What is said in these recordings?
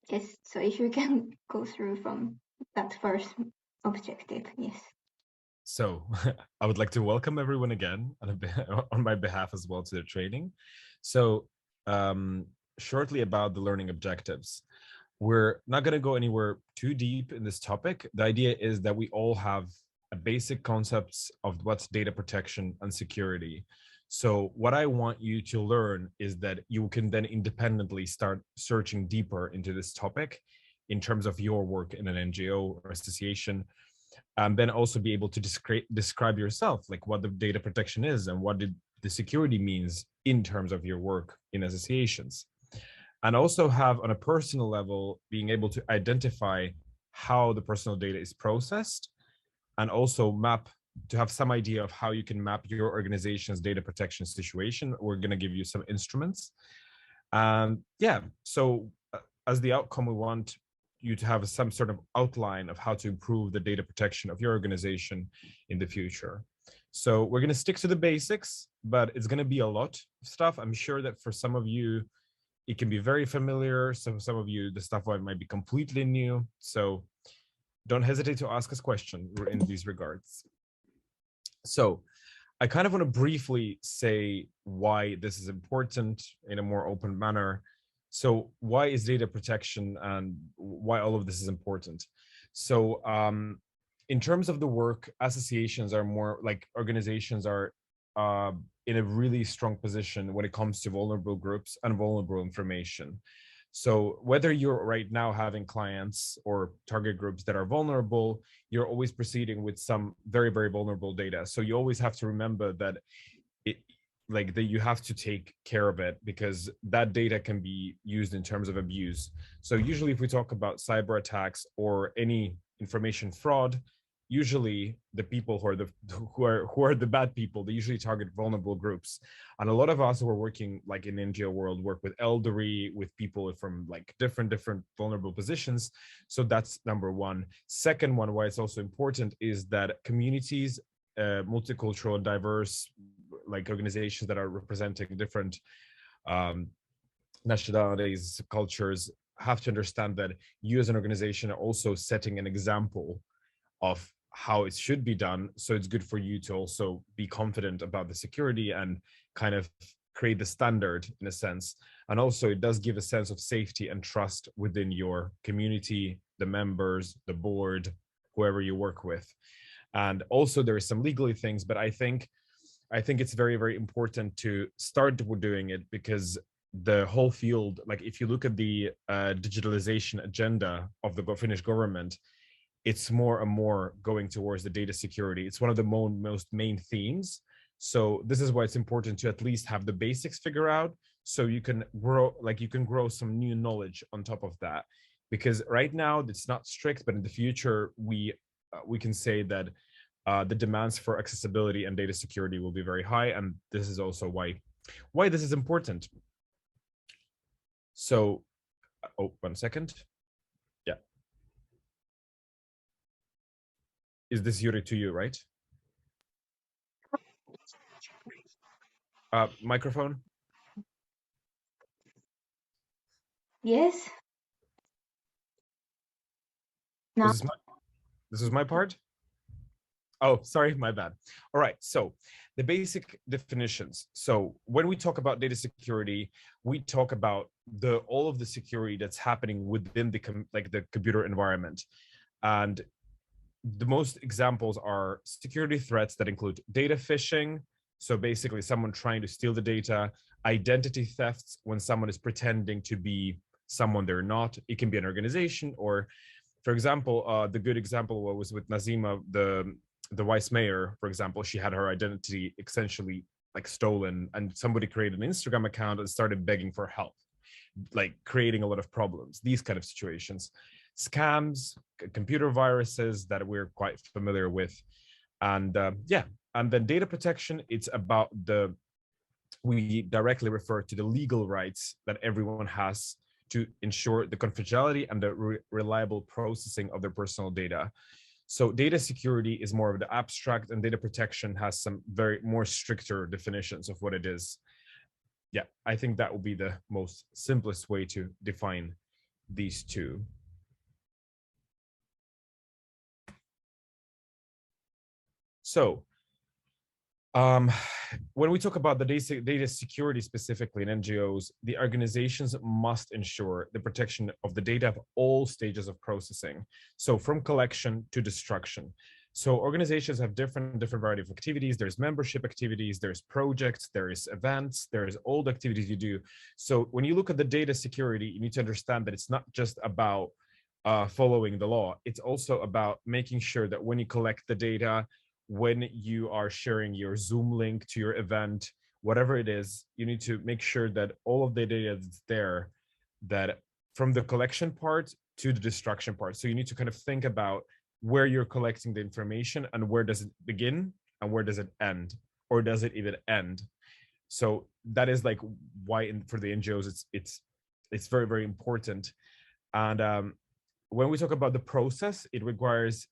Yes, so if you can go through from that first objective, yes. So I would like to welcome everyone again on my behalf as well to the training. So shortly about the learning objectives. We're not going to go anywhere too deep in this topic. The idea is that we all have a basic concepts of what's data protection and security. So what I want you to learn is that you can then independently start searching deeper into this topic in terms of your work in an NGO or association, and then also be able to describe yourself, like what the data protection is and what the security means in terms of your work in associations. And also have on a personal level, being able to identify how the personal data is processed, and also to have some idea of how you can map your organization's data protection situation. We're going to give you some instruments. Yeah, so as the outcome, we want you to have some sort of outline of how to improve the data protection of your organization in the future. So we're going to stick to the basics, but it's going to be a lot of stuff. I'm sure that for some of you, it can be very familiar. So some of you, the stuff might be completely new. So don't hesitate to ask us questions in these regards. So I kind of want to briefly say why this is important in a more open manner. So why is data protection and why all of this is important? So in terms of the work, associations are more like organizations are in a really strong position when it comes to vulnerable groups and vulnerable information. So whether you're right now having clients or target groups that are vulnerable, you're always proceeding with some very, very vulnerable data. So you always have to remember that you have to take care of it, because that data can be used in terms of abuse. So usually if we talk about cyber attacks or any information fraud, usually the people who are the bad people, they usually target vulnerable groups. And a lot of us who are working like in NGO world work with elderly, with people from like different vulnerable positions. So that's number one. Second one, why it's also important, is that communities, multicultural and diverse like organizations that are representing different nationalities, cultures, have to understand that you as an organization are also setting an example of how it should be done. So it's good for you to also be confident about the security and kind of create the standard in a sense. And also it does give a sense of safety and trust within your community, the members, the board, whoever you work with. And also there are some legally things, but I think it's very, very important to start doing it, because the whole field, like if you look at the digitalization agenda of the Finnish government, it's more and more going towards the data security. It's one of the most main themes. So this is why it's important to at least have the basics figured out, so you can grow some new knowledge on top of that. Because right now it's not strict, but in the future we can say that the demands for accessibility and data security will be very high, and this is also why this is important. So, oh, 1 second. Yeah. Is this Yuri to you, right? Microphone? Yes. Now, This is my part? Oh, sorry, my bad. All right, so the basic definitions. So when we talk about data security, we talk about all of the security that's happening within the computer environment. And the most examples are security threats that include data phishing. So basically someone trying to steal the data, identity thefts when someone is pretending to be someone they're not. It can be an organization, or for example, the good example was with Nazima, the vice mayor, for example. She had her identity essentially like stolen, and somebody created an Instagram account and started begging for help, like creating a lot of problems. These kind of situations, scams, computer viruses that we're quite familiar with. And yeah, and then data protection, it's about we directly refer to the legal rights that everyone has to ensure the confidentiality and the reliable processing of their personal data. So data security is more of the abstract, and data protection has some very more stricter definitions of what it is. Yeah, I think that would be the most simplest way to define these two. So when we talk about the data security specifically in NGOs, the organizations must ensure the protection of the data of all stages of processing. So from collection to destruction. So organizations have different variety of activities. There's membership activities, there's projects, there's events, there's all the activities you do. So when you look at the data security, you need to understand that it's not just about following the law. It's also about making sure that when you collect the data, when you are sharing your Zoom link to your event, whatever it is, you need to make sure that all of the data that's there, that from the collection part to the destruction part. So you need to kind of think about where you're collecting the information and where does it begin and where does it end, or does it even end? So that is like why for the NGOs it's very, very important. And when we talk about the process, it requires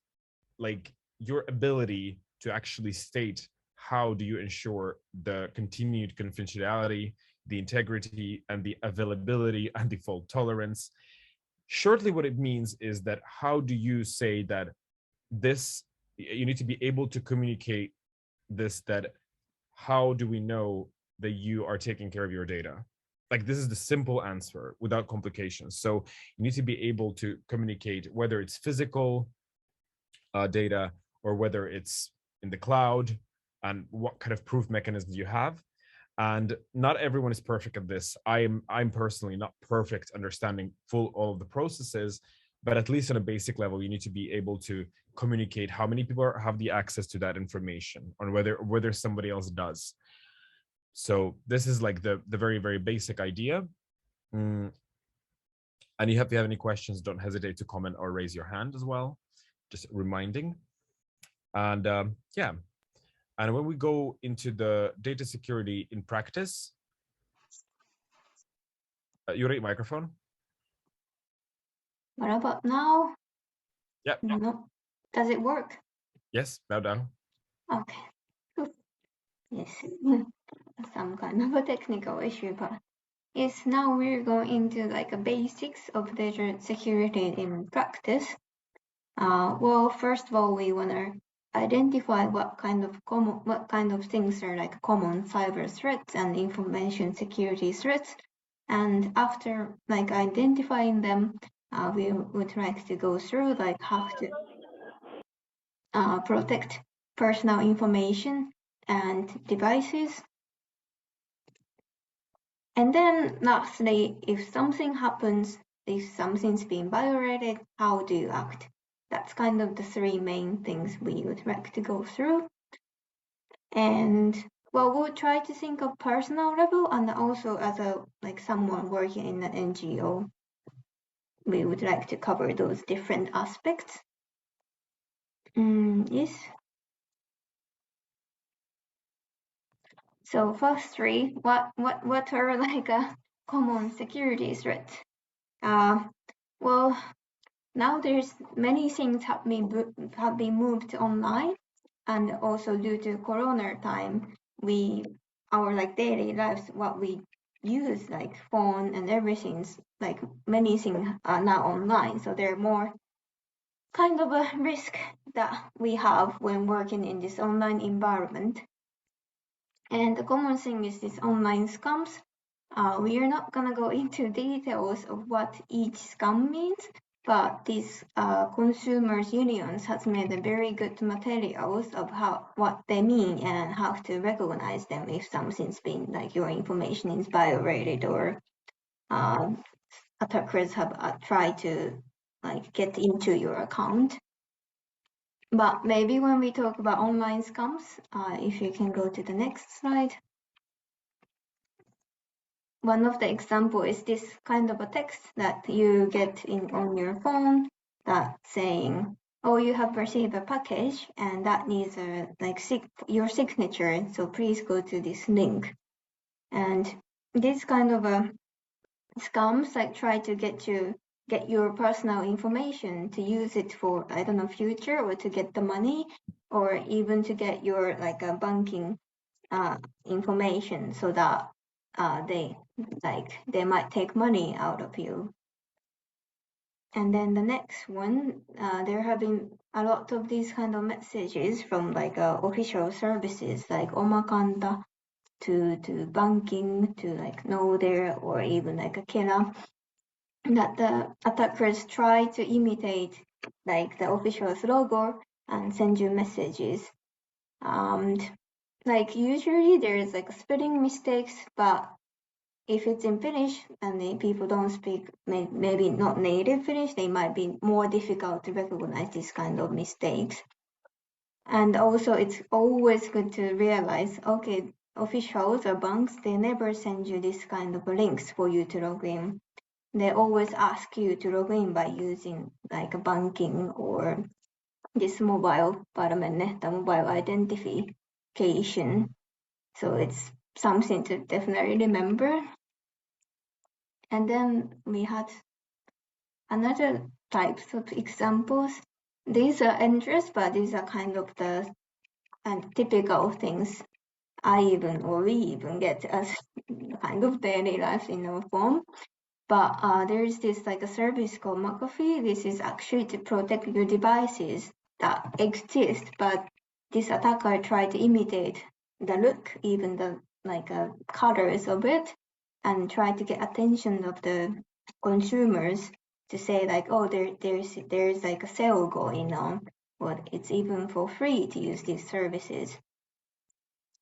like your ability to actually state how do you ensure the continued confidentiality, the integrity, and the availability and the fault tolerance. Shortly, what it means is that how do you say that this, you need to be able to communicate this, that how do we know that you are taking care of your data? Like, this is the simple answer without complications. So you need to be able to communicate whether it's physical data or whether it's in the cloud, and what kind of proof mechanisms you have. And not everyone is perfect at this. I'm personally not perfect understanding all of the processes, but at least on a basic level, you need to be able to communicate how many people have the access to that information, or whether somebody else does. So this is like the very, very basic idea. And if you have any questions, don't hesitate to comment or raise your hand as well. Just reminding. And yeah, and when we go into the data security in practice, you rate microphone. What about now? Yeah. No. Does it work? Yes, bow down. Okay. Yes. Some kind of a technical issue, but yes, now we're going into like a basics of data security in practice. Well, first of all, we want to identify what kind of things are like common cyber threats and information security threats, and after like identifying them, we would like to go through like how to protect personal information and devices. And then lastly, if something happens, if something's being violated, how do you act? That's kind of the three main things we would like to go through. And well, we'll try to think of personal level and also as someone working in an NGO. We would like to cover those different aspects. Yes. So first three, what are like a common security threat? Well, now there's many things have been moved online, and also due to Corona time, our like daily lives, what we use like phone and everything's like many things are now online, so they're more kind of a risk that we have when working in this online environment. And the common thing is this online scams. We are not gonna go into details of what each scam means, but these consumers unions has made a very good materials of what they mean and how to recognize them if something's been like your information is violated or attackers have tried to like get into your account. But maybe when we talk about online scams, if you can go to the next slide. One of the example is this kind of a text that you get on your phone that saying, oh, you have received a package and that needs your signature, so please go to this link. And this kind of a scams like try to get your personal information to use it for, I don't know, future, or to get the money, or even to get your like a banking information, so that they might take money out of you. And then the next one, there have been a lot of these kind of messages from like official services like Omakanda to banking to like Noder or even like a Kera, that the attackers try to imitate like the official's logo and send you messages. Like usually there's like spelling mistakes, but if it's in Finnish and the people don't speak maybe not native Finnish, they might be more difficult to recognize this kind of mistakes. And also it's always good to realize, okay, officials or banks, they never send you this kind of links for you to log in. They always ask you to log in by using like a banking or this mobile mobile identification. So it's something to definitely remember. And then we had another types of examples. These are endless, but these are kind of the typical things we even get as kind of daily life in our phone. But there is this like a service called McAfee. This is actually to protect your devices that exist, but this attacker tried to imitate the look, even the like colors of it, and try to get attention of the consumers to say like, oh, there's like a sale going on, or it's even for free to use these services.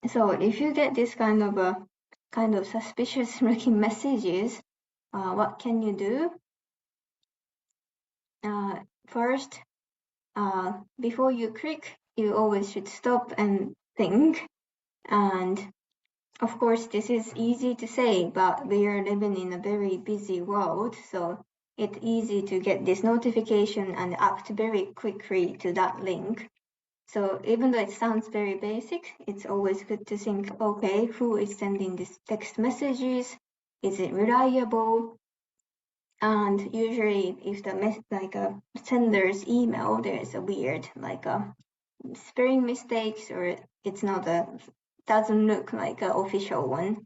So if you get this kind of suspicious looking messages, what can you do? First, before you click, you always should stop and think. And of course, this is easy to say, but we are living in a very busy world, so it's easy to get this notification and act very quickly to that link. So even though it sounds very basic, it's always good to think, okay, who is sending these text messages? Is it reliable? And usually if the like a sender's email, there's a weird like a spelling mistakes or it's not doesn't look like an official one.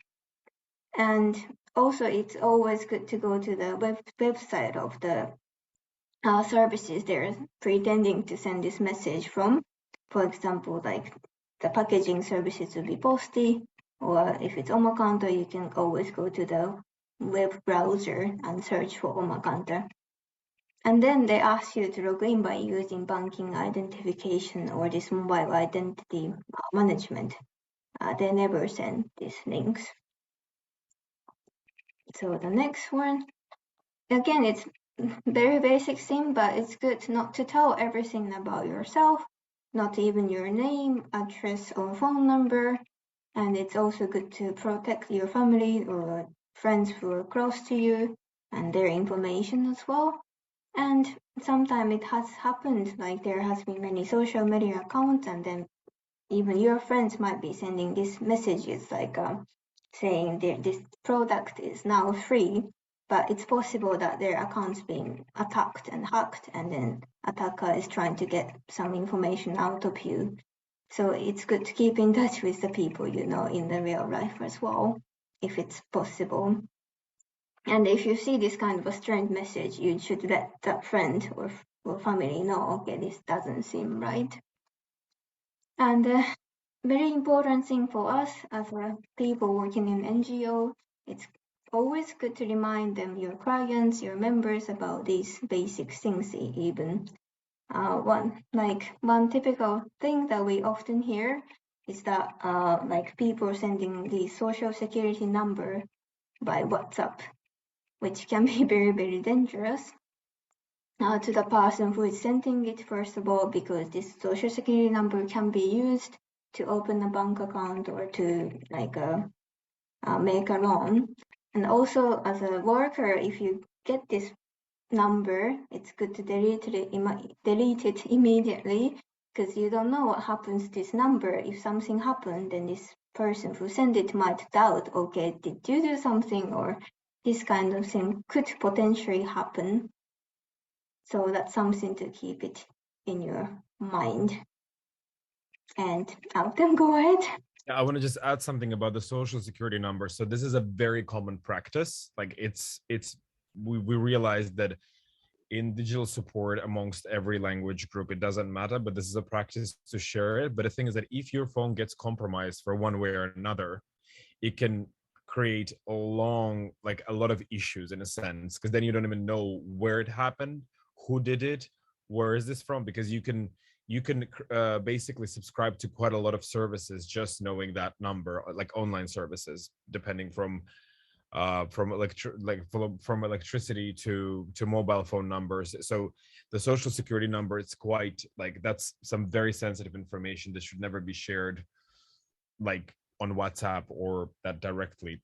And also it's always good to go to the website of the services they're pretending to send this message from. For example, like the packaging services will be Posti, or if it's Omakanta, you can always go to the web browser and search for Omakanta. And then they ask you to log in by using banking identification or this mobile identity management. They never send these links. So the next one, again, it's very basic thing, but it's good not to tell everything about yourself, not even your name, address, or phone number. And it's also good to protect your family or friends who are close to you and their information as well. And sometimes it has happened, like there has been many social media accounts, and then even your friends might be sending these messages like saying this product is now free, but it's possible that their account's being attacked and hacked, and then attacker is trying to get some information out of you. So it's good to keep in touch with the people you know in the real life as well, if it's possible. And if you see this kind of a strange message, you should let that friend or family know, okay, this doesn't seem right. And very important thing for us as people working in NGO, it's always good to remind them, your clients, your members, about these basic things even. One typical thing that we often hear is that like people sending the social security number by WhatsApp, which can be very, very dangerous to the person who is sending it, first of all, because this social security number can be used to open a bank account or to make a loan. And also as a worker, if you get this number, it's good to delete it immediately, because you don't know what happens to this number. If something happened, then this person who sent it might doubt, okay, did you do something, or this kind of thing could potentially happen. So that's something to keep it in your mind. And Alton, go ahead. I want to just add something about the social security number. So this is a very common practice. Like we realized that in digital support amongst every language group, it doesn't matter, but this is a practice to share it. But the thing is that if your phone gets compromised for one way or another, it can create like a lot of issues in a sense, because then you don't even know where it happened, who did it, where is this from, because you can basically subscribe to quite a lot of services just knowing that number, like online services, depending from electricity to mobile phone numbers. So the social security number, it's quite like, that's some very sensitive information that should never be shared like on WhatsApp or that directly.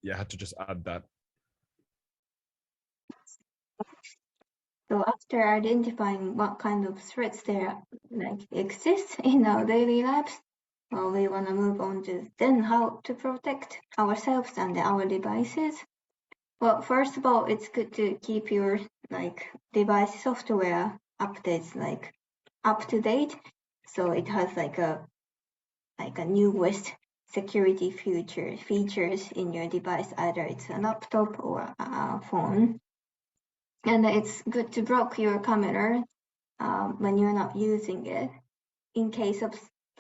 Yeah, I had to just add that. So after identifying what kind of threats there like exist in our daily lives, well, we want to move on to then how to protect ourselves and our devices. Well, first of all, it's good to keep your like device software updates like up to date, so it has like a newest security features in your device, either it's a laptop or a phone. And it's good to block your camera when you're not using it. In case of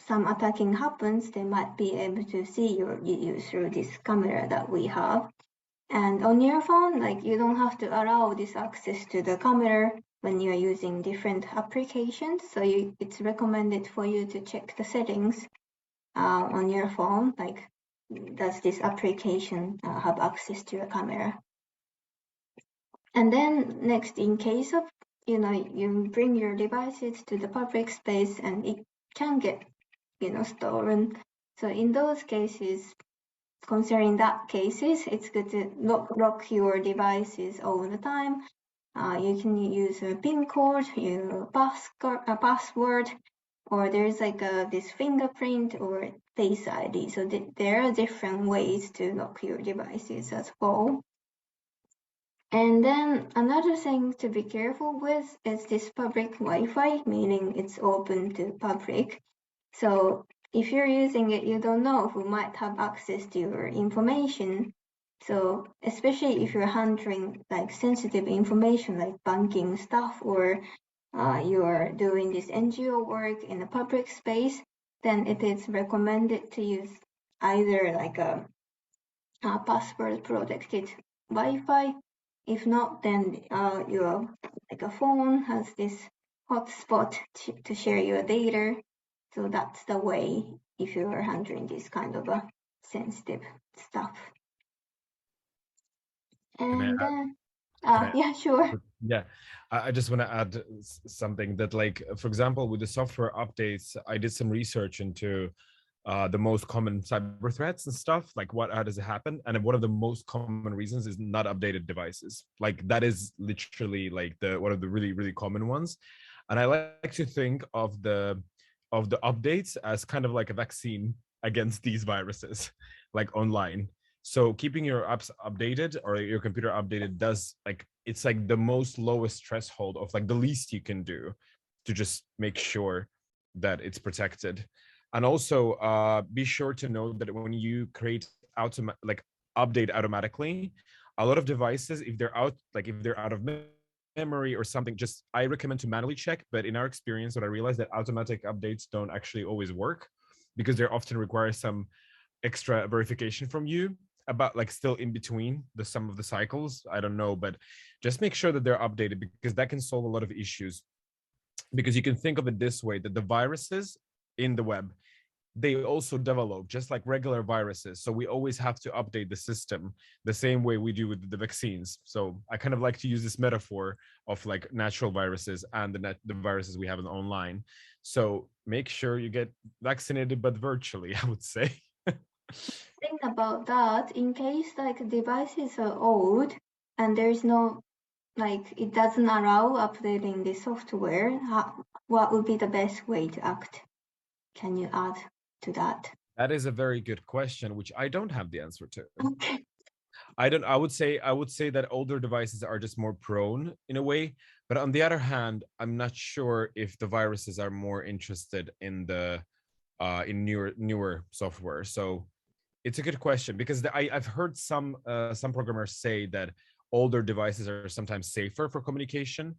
some attacking happens, they might be able to see you through this camera that we have. And on your phone, like you don't have to allow this access to the camera when you're using different applications. So it's recommended for you to check the settings on your phone, like does this application have access to your camera? And then next, in case of, you bring your devices to the public space and it can get, stolen. So in those cases, considering that cases, it's good to lock your devices all the time. You can use a PIN code, your password, or there's like this fingerprint or Face ID. So there are different ways to lock your devices as well. And then another thing to be careful with is this public Wi-Fi, meaning it's open to public. So if you're using it, you don't know who might have access to your information. So especially if you're handling like sensitive information like banking stuff, or you're doing this NGO work in a public space, then it is recommended to use either like a password protected Wi-Fi. If not, then your like a phone has this hotspot to share your data. So that's the way if you are handling this kind of a sensitive stuff. Can I And add? then, Can I? yeah, sure. Yeah, I just want to add something that, like, for example, with the software updates, I did some research into the most common cyber threats and stuff, like how does it happen? And one of the most common reasons is not updated devices. Like that is literally like the one of the really, really common ones. And I like to think of the updates as kind of like a vaccine against these viruses, like online. So keeping your apps updated or your computer updated does, like, it's like the most lowest threshold of like the least you can do to just make sure that it's protected. And also be sure to know that when you create update automatically, a lot of devices, if they're out of memory or something, just I recommend to manually check. But in our experience, what I realized that automatic updates don't actually always work, because they often require some extra verification from you about, like, still in between the some of the cycles. I don't know, but just make sure that they're updated, because that can solve a lot of issues. Because you can think of it this way, that the viruses in the web, they also develop just like regular viruses. So we always have to update the system the same way we do with the vaccines. So I kind of like to use this metaphor of like natural viruses and the viruses we have in online. So make sure you get vaccinated, but virtually, I would say. Think about that. In case like devices are old and there's no like it doesn't allow updating the software, what would be the best way to act? Can you add to that? That is a very good question, which I don't have the answer to. Okay. I would say that older devices are just more prone in a way, but on the other hand, I'm not sure if the viruses are more interested in newer software. So it's a good question, because I've heard some programmers say that older devices are sometimes safer for communication,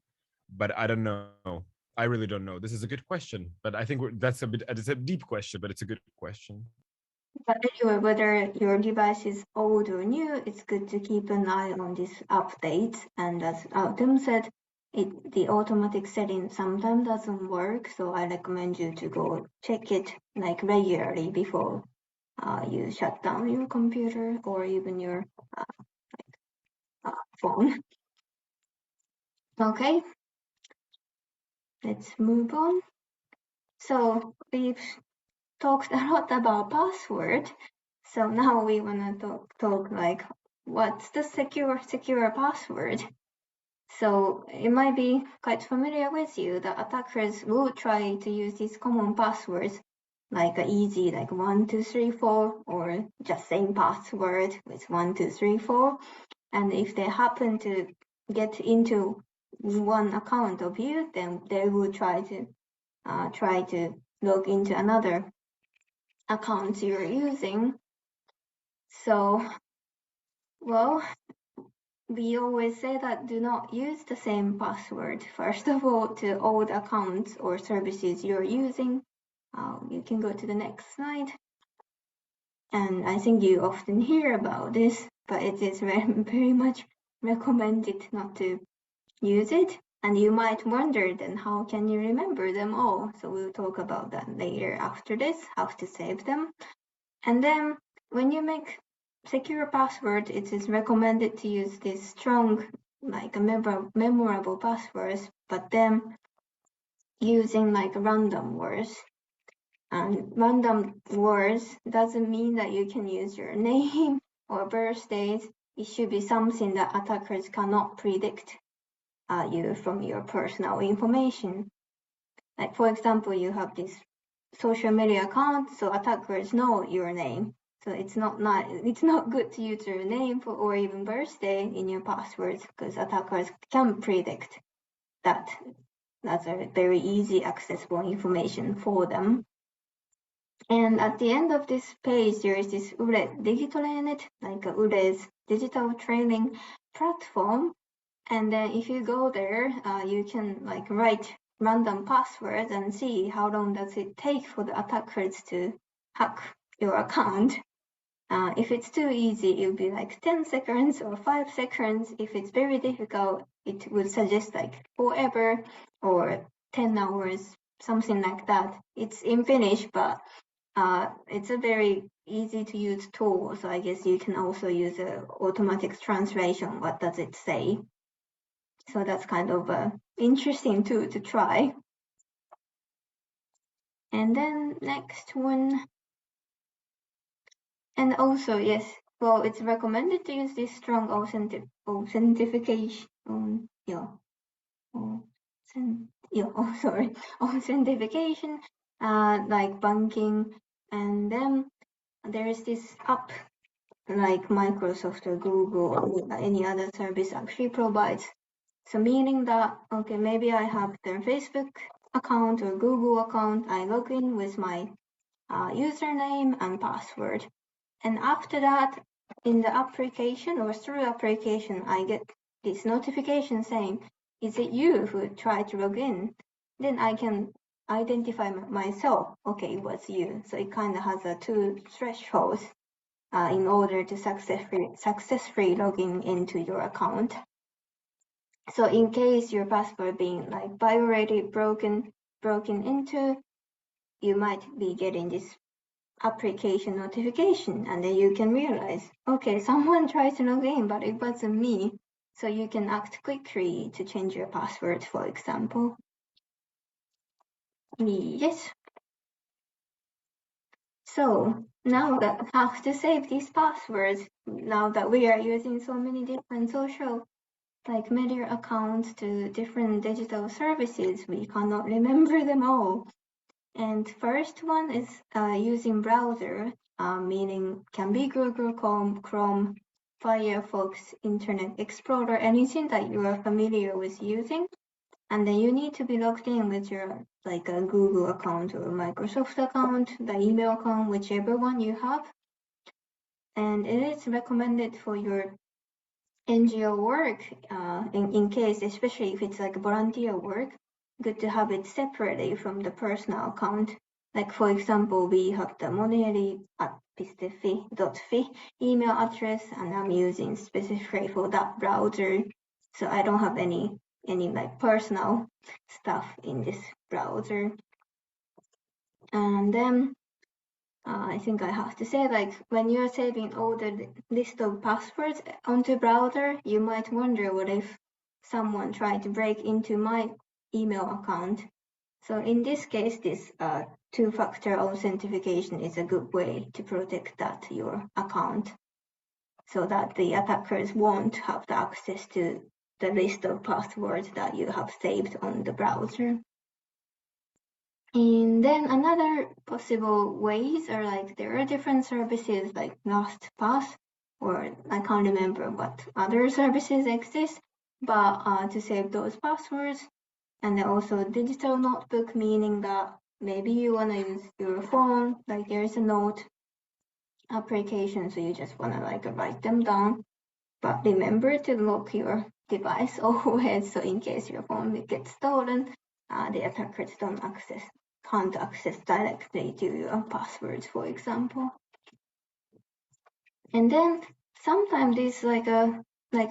but I don't know. I really don't know. This is a good question, but I think it's a deep question, but it's a good question. But anyway, whether your device is old or new, it's good to keep an eye on these updates. And as Autumn said, the automatic setting sometimes doesn't work, so I recommend you to go check it like regularly before you shut down your computer or even your phone. Okay, let's move on. So we've talked a lot about password. So now we want to talk like what's the secure password. So it might be quite familiar with you that attackers will try to use these common passwords like a easy like 1234 or just same password with 1234. And if they happen to get into one account of you, then they will try to log into another account you're using. So, well, we always say that do not use the same password, first of all, to old accounts or services you're using. You can go to the next slide. And I think you often hear about this, but it is very much recommended not to use it. And you might wonder then how can you remember them all? So we'll talk about that later after this, how to save them. And then when you make secure password, it is recommended to use this strong, like a memorable passwords, but then using like random words. And random words doesn't mean that you can use your name or birthdays. It should be something that attackers cannot predict you from your personal information. Like for example, you have this social media account, so attackers know your name. So it's not good to use your name or even birthday in your passwords because attackers can predict that that's a very easy accessible information for them. And at the end of this page, there is this Ure Digitalenet, like Ure's digital training platform. And then if you go there, you can like write random passwords and see how long does it take for the attackers to hack your account. If it's too easy, it will be like 10 seconds or 5 seconds. If it's very difficult, it would suggest like forever or 10 hours, something like that. It's in Finnish, but it's a very easy to use tool. So I guess you can also use a automatic translation. What does it say? So that's kind of interesting too to try. And then next one. And also, yes, well, it's recommended to use this strong authentication. Authentication, like banking. And then there is this app like Microsoft or Google or any other service actually provides. So meaning that, okay, maybe I have their Facebook account or Google account. I log in with my username and password. And after that, in the application or through application, I get this notification saying, is it you who tried to log in? Then I can identify myself. Okay, it was you. So it kind of has a two thresholds in order to successfully logging into your account. So in case your password being like violated, broken into, you might be getting this application notification, and then you can realize, okay, someone tried to log in, but it wasn't me. So you can act quickly to change your password, for example. Yes. So now that how to save these passwords, now that we are using so many different social like media accounts to different digital services, we cannot remember them all. And first one is using browser, meaning can be Google Chrome, Firefox, Internet Explorer, anything that you are familiar with using. And then you need to be logged in with your like a Google account or Microsoft account, the email account, whichever one you have. And it is recommended for your NGO work, in case, especially if it's like volunteer work, good to have it separately from the personal account. Like for example, we have the moneri@pistefi.fi email address, and I'm using specifically for that browser. So I don't have any like personal stuff in this browser. And then I think I have to say, like, when you're saving all the list of passwords onto browser, you might wonder what if someone tried to break into my email account. So in this case, this two-factor authentication is a good way to protect that your account, so that the attackers won't have the access to the list of passwords that you have saved on the browser. And then another possible ways are like there are different services like LastPass, or I can't remember what other services exist, but to save those passwords. And then also digital notebook, meaning that maybe you want to use your phone, like there's a note application, so you just want to like write them down. But remember to lock your device always, so in case your phone gets stolen, the attackers can't access directly to your passwords, for example. And then sometimes it's like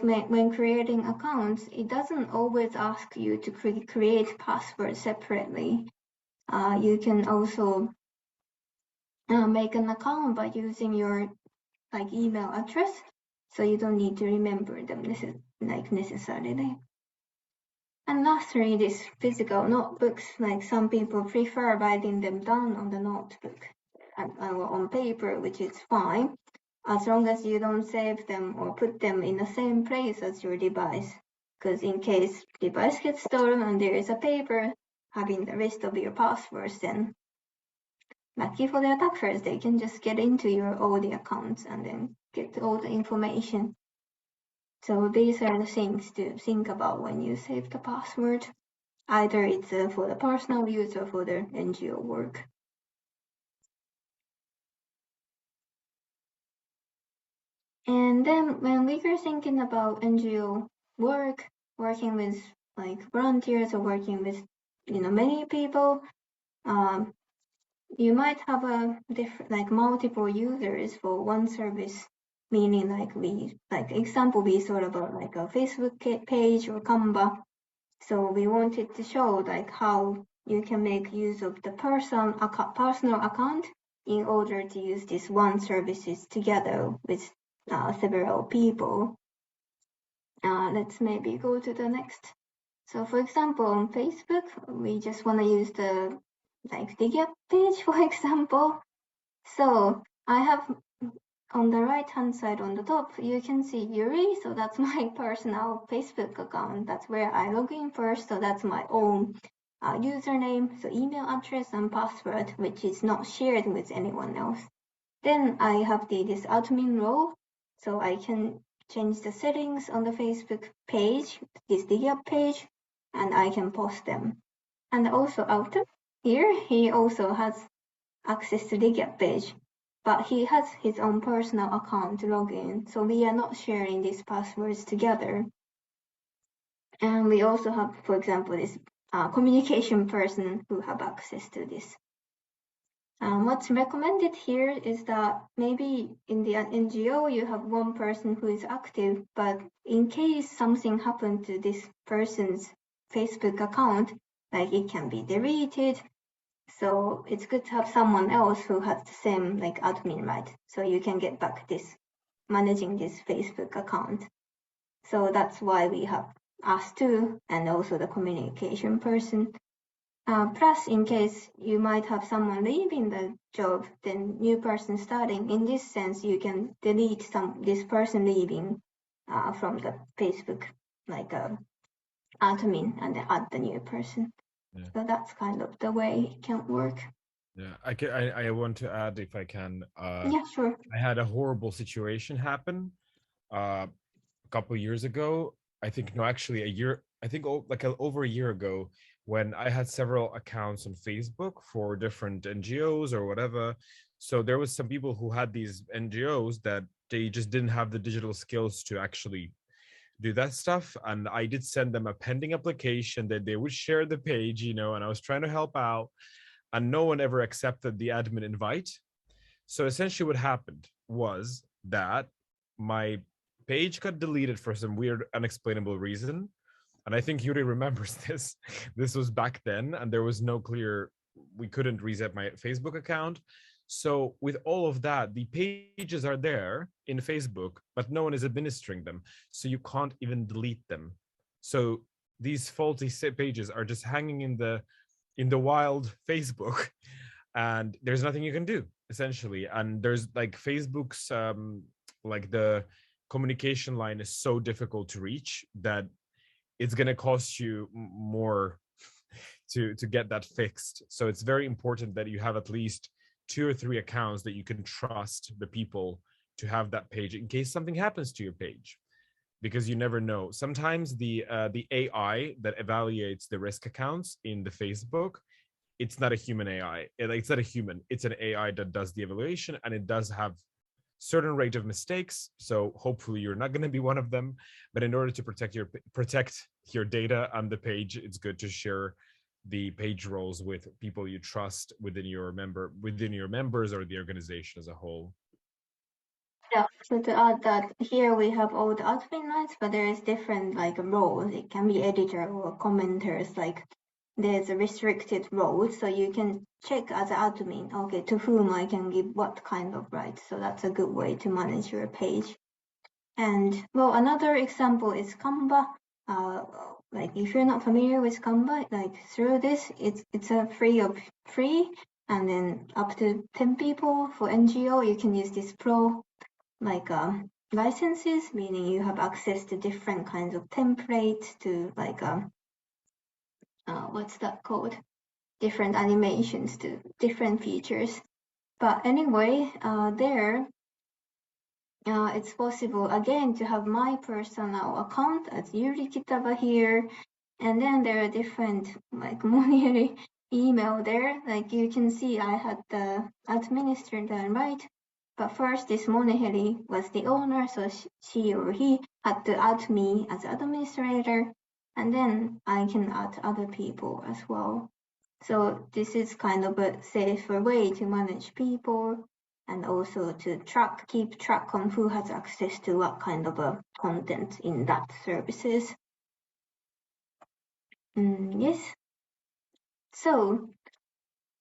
when creating accounts, it doesn't always ask you to create passwords separately. You can also make an account by using your like email address, so you don't need to remember them necessarily. And lastly, these physical notebooks, like some people prefer writing them down on the notebook or on paper, which is fine, as long as you don't save them or put them in the same place as your device. Because in case device gets stolen and there is a paper having the list of your passwords, then lucky for the attackers, they can just get into your all the accounts and then get all the information. So these are the things to think about when you save the password. Either it's for the personal use or for the NGO work. And then when we were thinking about NGO work, working with like volunteers or working with many people, you might have a different like multiple users for one service. Meaning like example we thought about like a Facebook page or Canva. So we wanted to show like how you can make use of the personal account in order to use these one services together with several people. Let's maybe go to the next. So for example, on Facebook, we just want to use the like DigiUp page, for example. So I have on the right hand side on the top, you can see Yuri. So that's my personal Facebook account. That's where I log in first. So that's my own username, so email address and password, which is not shared with anyone else. Then I have this admin role. So I can change the settings on the Facebook page, this DigiUp page, and I can post them. And also Autumn here, he also has access to the DigiUp page, but he has his own personal account to log in, so we are not sharing these passwords together. And we also have, for example, this communication person who have access to this. What's recommended here is that maybe in the NGO you have one person who is active, but in case something happened to this person's Facebook account, like it can be deleted. So it's good to have someone else who has the same like admin right, so you can get back this managing this Facebook account. So that's why we have us two and also the communication person. Plus, in case you might have someone leaving the job, then new person starting. In this sense, you can delete this person leaving from the Facebook like admin and then add the new person. Yeah. So that's kind of the way it can work. Yeah, I want to add if I can. Yeah, sure. I had a horrible situation happen a couple years ago. I think no, actually a year. I think over a year ago, when I had several accounts on Facebook for different NGOs or whatever. So there was some people who had these NGOs that they just didn't have the digital skills to actually do that stuff. And I did send them a pending application that they would share the page, you know, and I was trying to help out, and no one ever accepted the admin invite. So essentially, what happened was that my page got deleted for some weird, unexplainable reason. And I think Yuri remembers this. This was back then, and there was no clear, we couldn't reset my Facebook account. So, with all of that, the pages are there in Facebook, but no one is administering them. So, you can't even delete them. So, these faulty pages are just hanging in the wild Facebook, and there's nothing you can do essentially. And there's like Facebook's like the communication line is so difficult to reach that it's going to cost you more to get that fixed. So it's very important that you have at least 2 or 3 accounts that you can trust the people to have that page in case something happens to your page, because you never know. Sometimes the AI that evaluates the risk accounts in the Facebook, it's not a human AI. It's not a human. It's an AI that does the evaluation, and it does have certain rate of mistakes. So hopefully you're not going to be one of them. But in order to protect your data on the page, it's good to share the page roles with people you trust within your members or the organization as a whole. Yeah, so to add that here we have all the admin rights, but there is different like roles. It can be editor or commenters. Like there's a restricted role, so you can check as an admin, okay, to whom I can give what kind of rights. So that's a good way to manage your page. And well, another example is Canva. Like if you're not familiar with Canva, like through this, it's a free, and then up to 10 people for NGO, you can use this pro like licenses, meaning you have access to different kinds of templates to like what's that called? Different animations to different features. But anyway, there it's possible again to have my personal account as Yuri Kitaba here, and then there are different like Monieri email there. Like you can see, I had the administrator right, but first this Moneheri was the owner, so she or he had to add me as administrator, and then I can add other people as well. So this is kind of a safer way to manage people, and also to keep track on who has access to what kind of a content in that services. Yes. So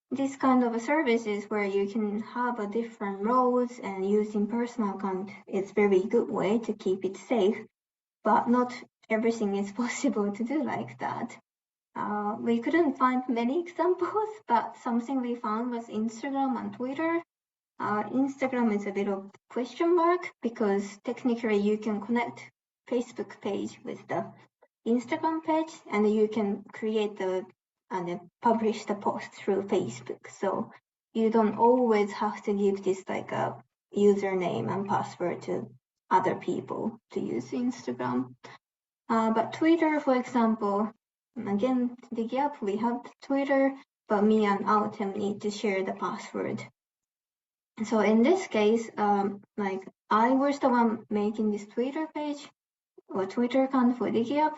this kind of a services where you can have a different roles and using personal account is very good way to keep it safe, but not everything is possible to do like that. We couldn't find many examples, but something we found was Instagram and Twitter. Instagram is a bit of question mark because technically you can connect Facebook page with the Instagram page, and you can create and publish the post through Facebook. So you don't always have to give this like a username and password to other people to use Instagram. But Twitter, for example, again, DigiUp, we have Twitter, but me and Autumn need to share the password. So in this case, like I was the one making this Twitter page or Twitter account for DigiUp,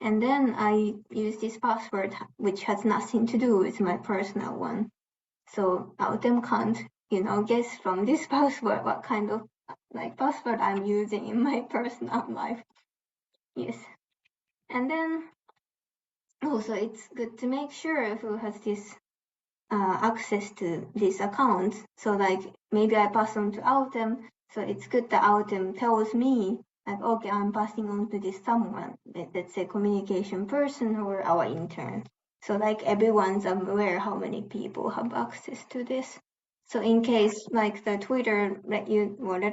and then I use this password which has nothing to do with my personal one. So Autumn can't, guess from this password what kind of like password I'm using in my personal life. Yes. And then also it's good to make sure who has this access to this account. So like maybe I pass on to Autumn, so it's good that Autumn tells me like, okay, I'm passing on to this someone, let's say communication person or our intern. So like everyone's aware how many people have access to this. So in case like the Twitter let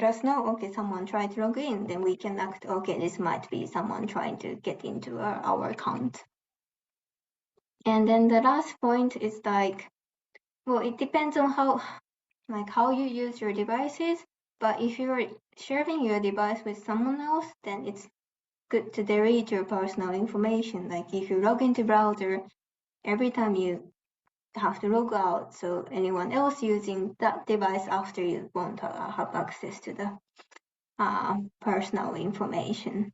us know, okay, someone tried to log in, then we can act, okay, this might be someone trying to get into our account. And then the last point is like, well, it depends on how you use your devices. But if you're sharing your device with someone else, then it's good to delete your personal information. Like if you log into browser, every time you have to log out, so anyone else using that device after you won't have access to the personal information.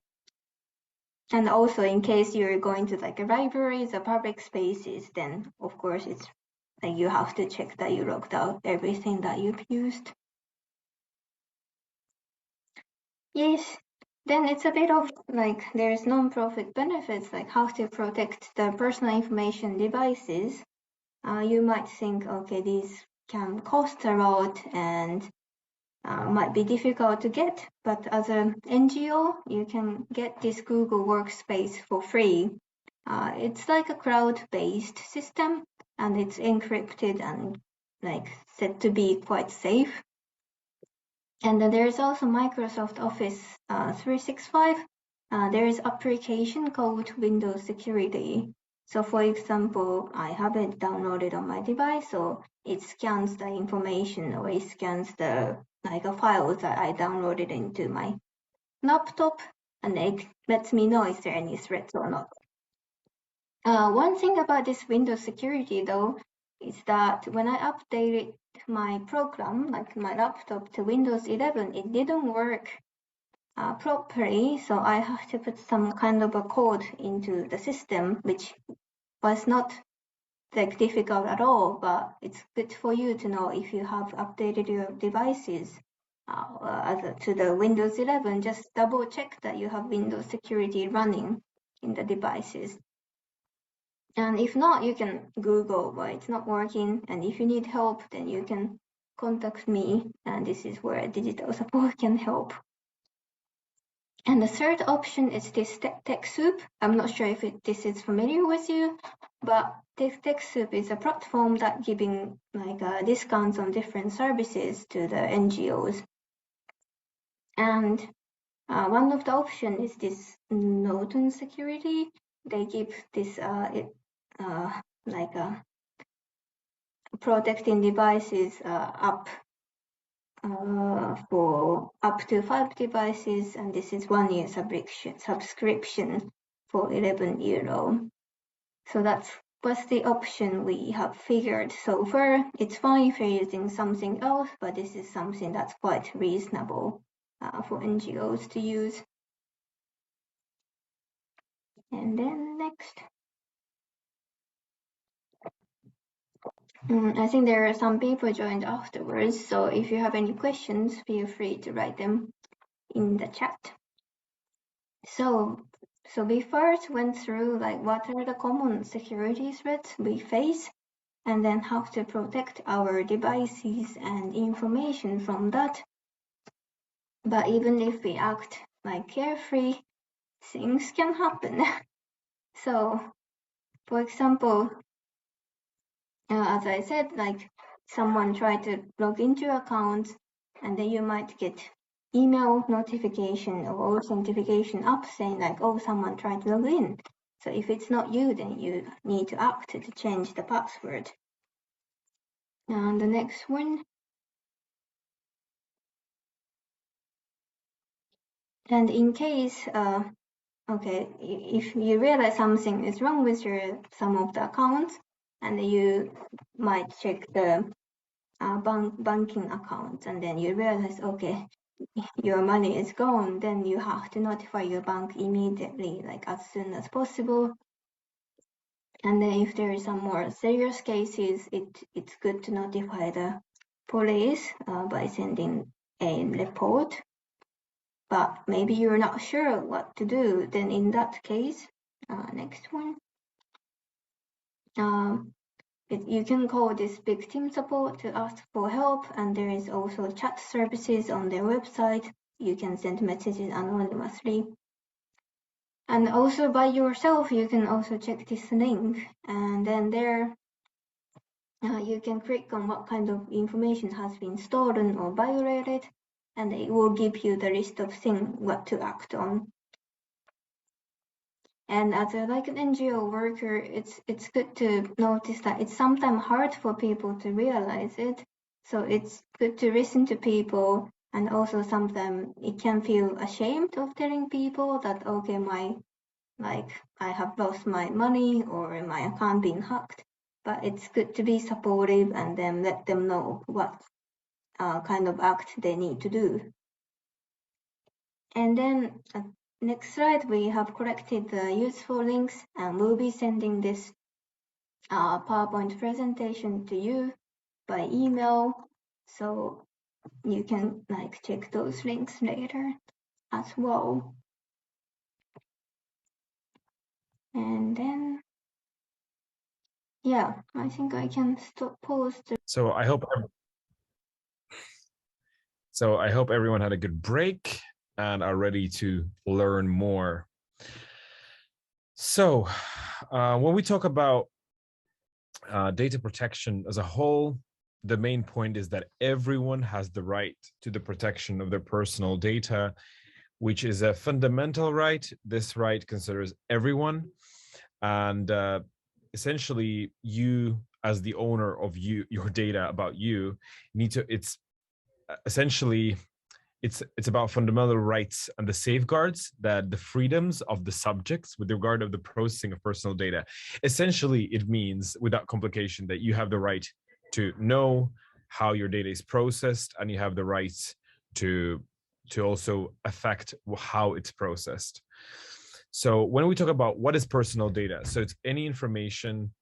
And also in case you're going to like a libraries or public spaces, then of course it's like you have to check that you logged out everything that you've used. Yes, then it's a bit of like there's non-profit benefits, like how to protect the personal information devices. You might think, okay, these can cost a lot and might be difficult to get, but as an NGO, you can get this Google Workspace for free. It's like a cloud-based system, and it's encrypted and like said to be quite safe. And then there is also Microsoft Office 365. There is application called Windows Security. So for example, I have it downloaded on my device, so it scans the information or it scans the like a file that I downloaded into my laptop, and it lets me know if there are any threats or not. One thing about this Windows Security though is that when I updated my program, like my laptop to Windows 11, it didn't work properly, so I have to put some kind of a code into the system, which was not like difficult at all, but it's good for you to know if you have updated your devices to the Windows 11, just double check that you have Windows Security running in the devices. And if not, you can Google why it's not working. And if you need help, then you can contact me. And this is where digital support can help. And the third option is this TechSoup. I'm not sure if this is familiar with you, but TechSoup is a platform that giving like discounts on different services to the NGOs. And one of the options is this Norton Security. They give this like protecting devices up for up to 5 devices, and this is 1 year subscription for €11. So that's was the option we have figured so far. It's fine if you're using something else, but this is something that's quite reasonable for NGOs to use. And then next. I think there are some people joined afterwards, so if you have any questions, feel free to write them in the chat. So we first went through like what are the common security threats we face, and then how to protect our devices and information from that. But even if we act like carefree, things can happen. So, for example, as I said, like someone tried to log into your account, and then you might get email notification or authentication up saying like, oh, someone tried to log in. So if it's not you, then you need to act to change the password. And the next one. And in case, okay, if you realize something is wrong with some of the accounts, and you might check the banking account, and then you realize, okay, your money is gone, then you have to notify your bank immediately, like as soon as possible. And then if there is some more serious cases, it's good to notify the police by sending a report. But maybe you're not sure what to do, then in that case, next one. You can call this victim support to ask for help, and there is also chat services on their website. You can send messages anonymously. And also by yourself, you can also check this link, and then there you can click on what kind of information has been stolen or violated, and it will give you the list of things what to act on. And as like an NGO worker, it's good to notice that it's sometimes hard for people to realize it. So it's good to listen to people, and also sometimes it can feel ashamed of telling people that okay, I have lost my money or my account being hacked. But it's good to be supportive and then let them know what kind of act they need to do. And then next slide, we have collected the useful links, and we'll be sending this PowerPoint presentation to you by email, so you can like check those links later as well. And then, yeah, I think I can pause. So I hope everyone had a good break and are ready to learn more. So when we talk about data protection as a whole, the main point is that everyone has the right to the protection of their personal data, which is a fundamental right. This right considers everyone, and essentially you as the owner of your data about you need to, it's essentially it's about fundamental rights and the safeguards that the freedoms of the subjects with regard of the processing of personal data. Essentially, it means, without complication, that you have the right to know how your data is processed, and you have the right to also affect how it's processed. So when we talk about what is personal data, so it's any information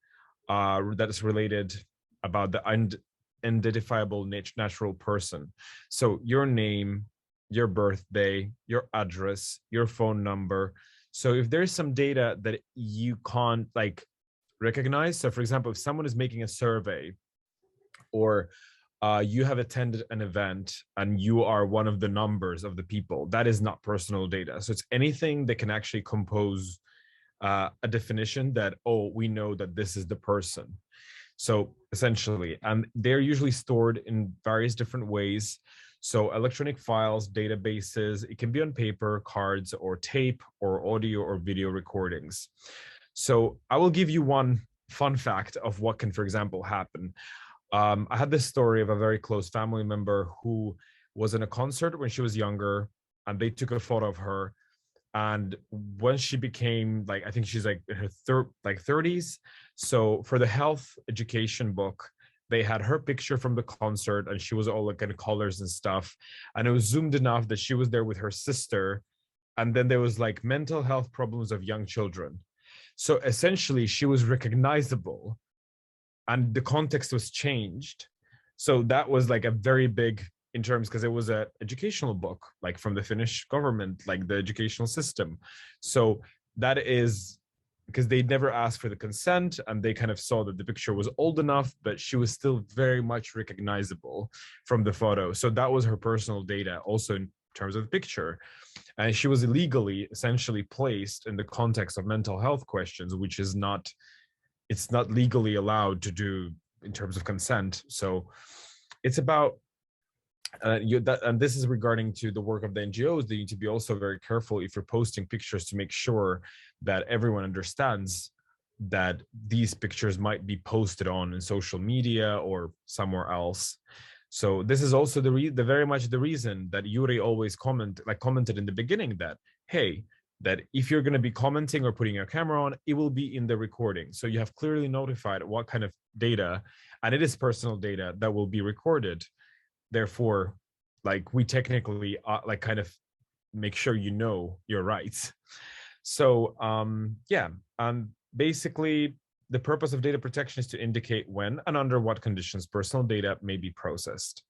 that is related about the identifiable natural person. So your name, your birthday, your address, your phone number. So if there's some data that you can't like recognize, so for example, if someone is making a survey, or you have attended an event and you are one of the numbers of the people, that is not personal data. So it's anything that can actually compose a definition that, oh, we know that this is the person. So essentially, and they're usually stored in various different ways. So electronic files, databases, it can be on paper, cards, or tape, or audio or video recordings. So I will give you one fun fact of what can, for example, happen. I had this story of a very close family member who was in a concert when she was younger, and they took a photo of her. And when she became, like, I think she's like in her 30s. So for the health education book, they had her picture from the concert, and she was all like in colors and stuff. And it was zoomed enough that she was there with her sister. And then there was like mental health problems of young children. So essentially she was recognizable, and the context was changed. So that was like a very big in terms, because it was an educational book, like from the Finnish government, like the educational system. So that is because they never asked for the consent, and they kind of saw that the picture was old enough, but she was still very much recognizable from the photo. So that was her personal data also in terms of the picture. And she was illegally essentially placed in the context of mental health questions, which is not, it's not legally allowed to do in terms of consent. So it's about and this is regarding to the work of the NGOs. They need to be also very careful if you're posting pictures to make sure that everyone understands that these pictures might be posted on in social media or somewhere else. So this is also the very much the reason that Yuri always commented in the beginning that, hey, that if you're going to be commenting or putting your camera on, it will be in the recording. So you have clearly notified what kind of data, and it is personal data, that will be recorded. Therefore, like, we technically like kind of make sure you know your rights. So yeah, and basically the purpose of data protection is to indicate when and under what conditions personal data may be processed.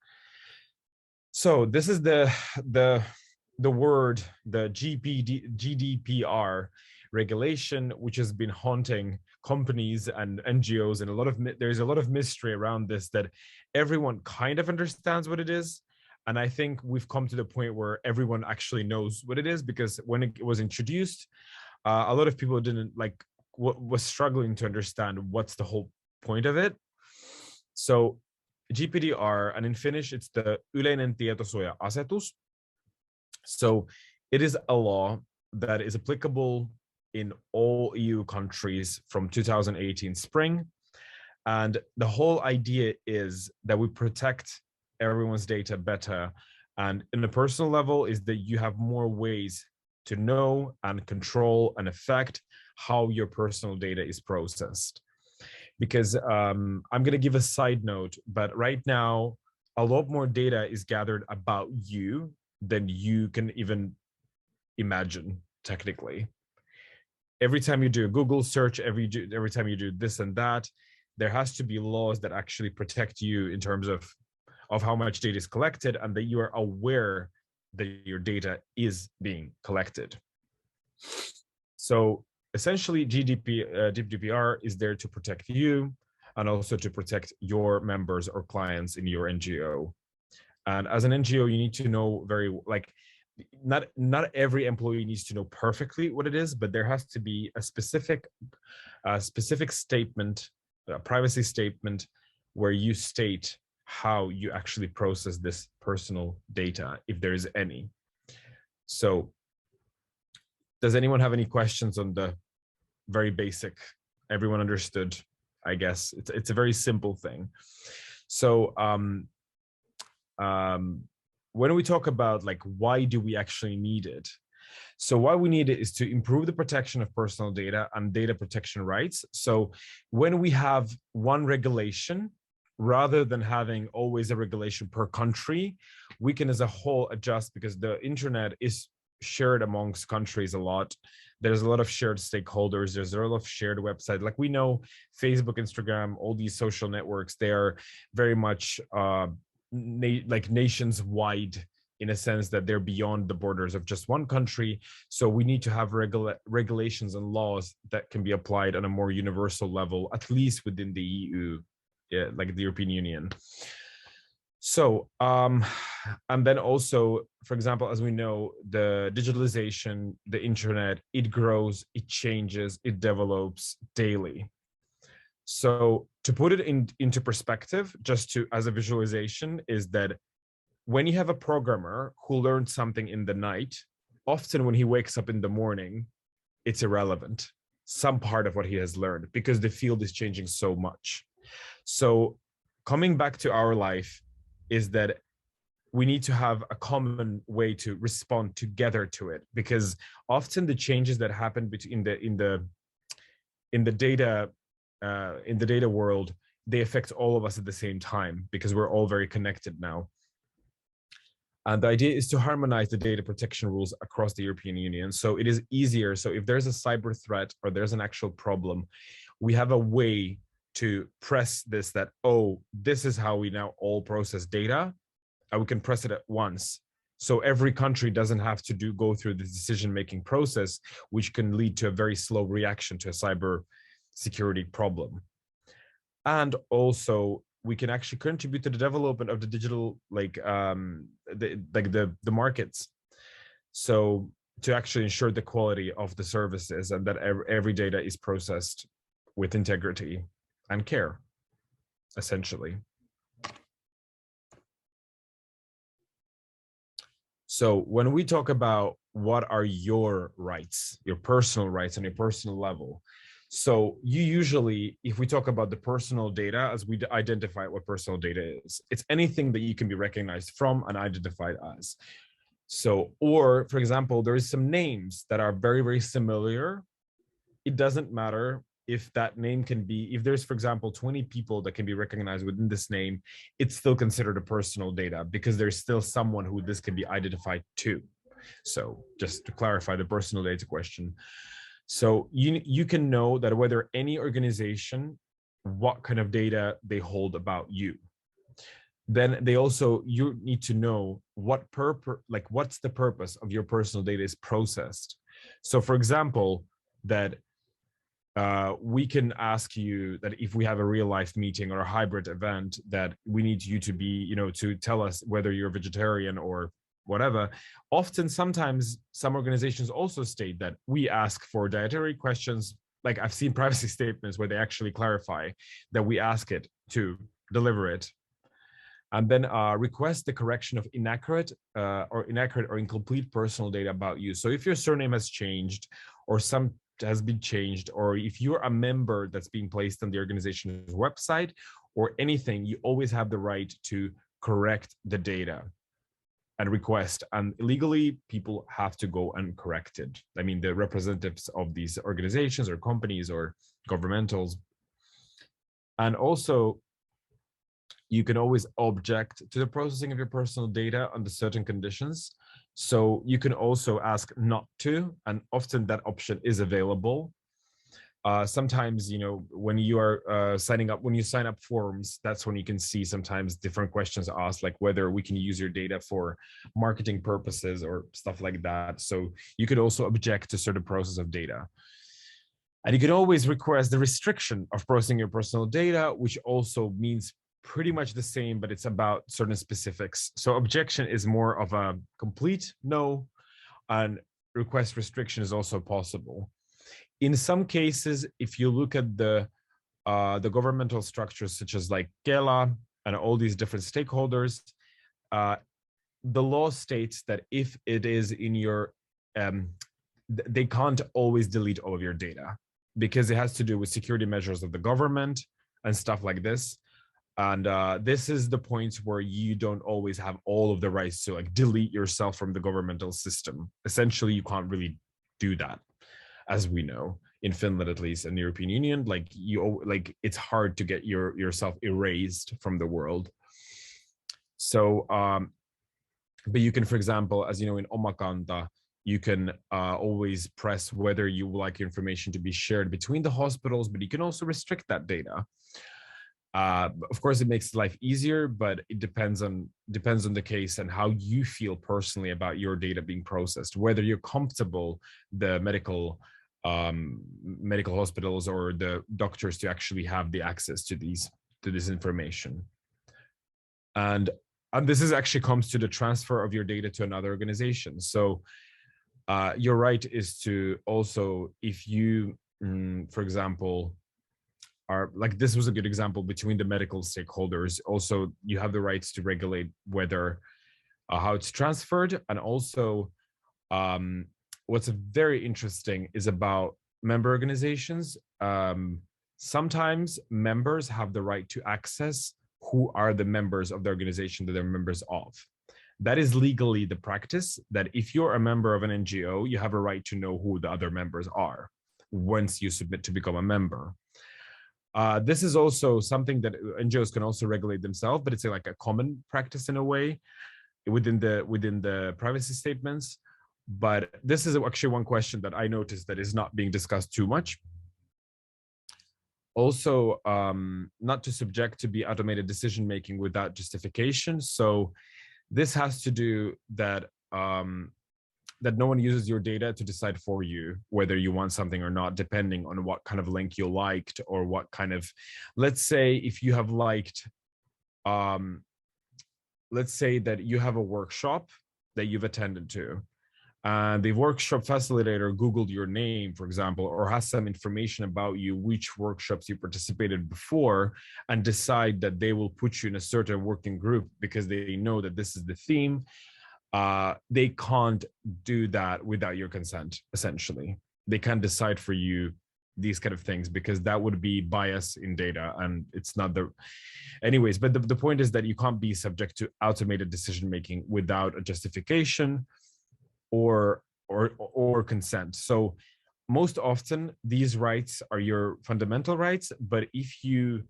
So this is the word, the GDPR regulation, which has been haunting companies and NGOs, and there's a lot of mystery around this, that everyone kind of understands what it is. And I think we've come to the point where everyone actually knows what it is, because when it was introduced, a lot of people didn't was struggling to understand what's the whole point of it. So GDPR, and in Finnish, it's the Yleinen tietosuoja-asetus. So it is a law that is applicable in all EU countries from 2018 spring. And the whole idea is that we protect everyone's data better. And in a personal level is that you have more ways to know and control and affect how your personal data is processed. Because I'm going to give a side note, but right now, a lot more data is gathered about you than you can even imagine. technically. Every time you do a Google search, every time you do this and that, there has to be laws that actually protect you in terms of how much data is collected, and that you are aware that your data is being collected. So essentially, GDPR is there to protect you and also to protect your members or clients in your NGO. And as an NGO, you need to know not every employee needs to know perfectly what it is, but there has to be a specific statement, a privacy statement, where you state how you actually process this personal data, if there is any. So does anyone have any questions on the very basic? Everyone understood, I guess. It's a very simple thing. So when we talk about like, why do we actually need it? So why we need it is to improve the protection of personal data and data protection rights. So when we have one regulation, rather than having always a regulation per country, we can as a whole adjust, because the internet is shared amongst countries a lot. There's a lot of shared stakeholders. There's a lot of shared websites. Like we know Facebook, Instagram, all these social networks, they are very much like nations wide, in a sense that they're beyond the borders of just one country. So we need to have regulations and laws that can be applied on a more universal level, at least within the EU, yeah, like the European Union. So, and then also, for example, as we know, the digitalization, the internet, it grows, it changes, it develops daily. So to put it into perspective, just to as a visualization, is that when you have a programmer who learned something in the night, often when he wakes up in the morning, it's irrelevant, some part of what he has learned, because the field is changing so much. So coming back to our life is that we need to have a common way to respond together to it, because often the changes that happen in the data world, they affect all of us at the same time, because we're all very connected now. And the idea is to harmonize the data protection rules across the European Union, so it is easier. So if there's a cyber threat or there's an actual problem, we have a way to press this, that, oh, this is how we now all process data, and we can press it at once. So every country doesn't have to go through the decision-making process, which can lead to a very slow reaction to a cyber security problem. And also, we can actually contribute to the development of the digital, the markets. So to actually ensure the quality of the services, and that every data is processed with integrity and care, essentially. So when we talk about what are your rights, your personal rights on your personal level, so you usually, if we talk about the personal data, as we identify what personal data is, it's anything that you can be recognized from and identified as. So, or for example, there is some names that are very, very similar. It doesn't matter if that name can be, if there's, for example, 20 people that can be recognized within this name, it's still considered a personal data, because there's still someone who this can be identified to. So just to clarify the personal data question. So you can know that whether any organization, what kind of data they hold about you. Then you need to know what's the purpose of your personal data is processed. So for example, that we can ask you that if we have a real life meeting or a hybrid event, that we need you to be, to tell us whether you're vegetarian or whatever. Often, sometimes some organizations also state that we ask for dietary questions. Like I've seen privacy statements where they actually clarify that we ask it to deliver it. And then request the correction of inaccurate or incomplete personal data about you. So if your surname has changed, or some has been changed, or if you're a member that's being placed on the organization's website or anything, you always have the right to correct the data and request. And legally, people have to go and correct it. I mean, the representatives of these organizations or companies or governmentals. And also, you can always object to the processing of your personal data under certain conditions. So you can also ask not to, and often that option is available. Sometimes, you know, when you are signing up, when you sign up forms, that's when you can see sometimes different questions asked, like whether we can use your data for marketing purposes or stuff like that. So you could also object to certain process of data. And you can always request the restriction of processing your personal data, which also means pretty much the same, but it's about certain specifics. So objection is more of a complete no, and request restriction is also possible. In some cases, if you look at the governmental structures such as like Kela and all these different stakeholders, the law states that if it is in your, they can't always delete all of your data because it has to do with security measures of the government and stuff like this. And this is the point where you don't always have all of the rights to like delete yourself from the governmental system. Essentially, you can't really do that, as we know in Finland, at least in the European Union. Like it's hard to get yourself erased from the world. So, but you can, for example, as you know, in Omakanta, you can always press whether you would like information to be shared between the hospitals, but you can also restrict that data. Of course, it makes life easier, but it depends on the case and how you feel personally about your data being processed, whether you're comfortable the medical hospitals or the doctors to actually have the access to this information. And this is actually comes to the transfer of your data to another organization. So your right is to also, if you, for example, are like, this was a good example between the medical stakeholders. Also, you have the rights to regulate whether how it's transferred. And also what's very interesting is about member organizations. Sometimes members have the right to access who are the members of the organization that they're members of. That is legally the practice, that if you're a member of an NGO, you have a right to know who the other members are once you submit to become a member. This is also something that NGOs can also regulate themselves, but it's like a common practice in a way within the privacy statements. But this is actually one question that I noticed that is not being discussed too much. Also, not to subject to be automated decision making without justification. So this has to do that that no one uses your data to decide for you whether you want something or not, depending on what kind of link you liked or what kind of, let's say if you have liked, let's say that you have a workshop that you've attended to, and the workshop facilitator Googled your name, for example, or has some information about you, which workshops you participated before, and decide that they will put you in a certain working group because they know that this is the theme. They can't do that without your consent, essentially. They can't decide for you these kind of things because that would be bias in data, and it's not the... Anyways, but the point is that you can't be subject to automated decision-making without a justification or consent. So most often these rights are your fundamental rights, but if you,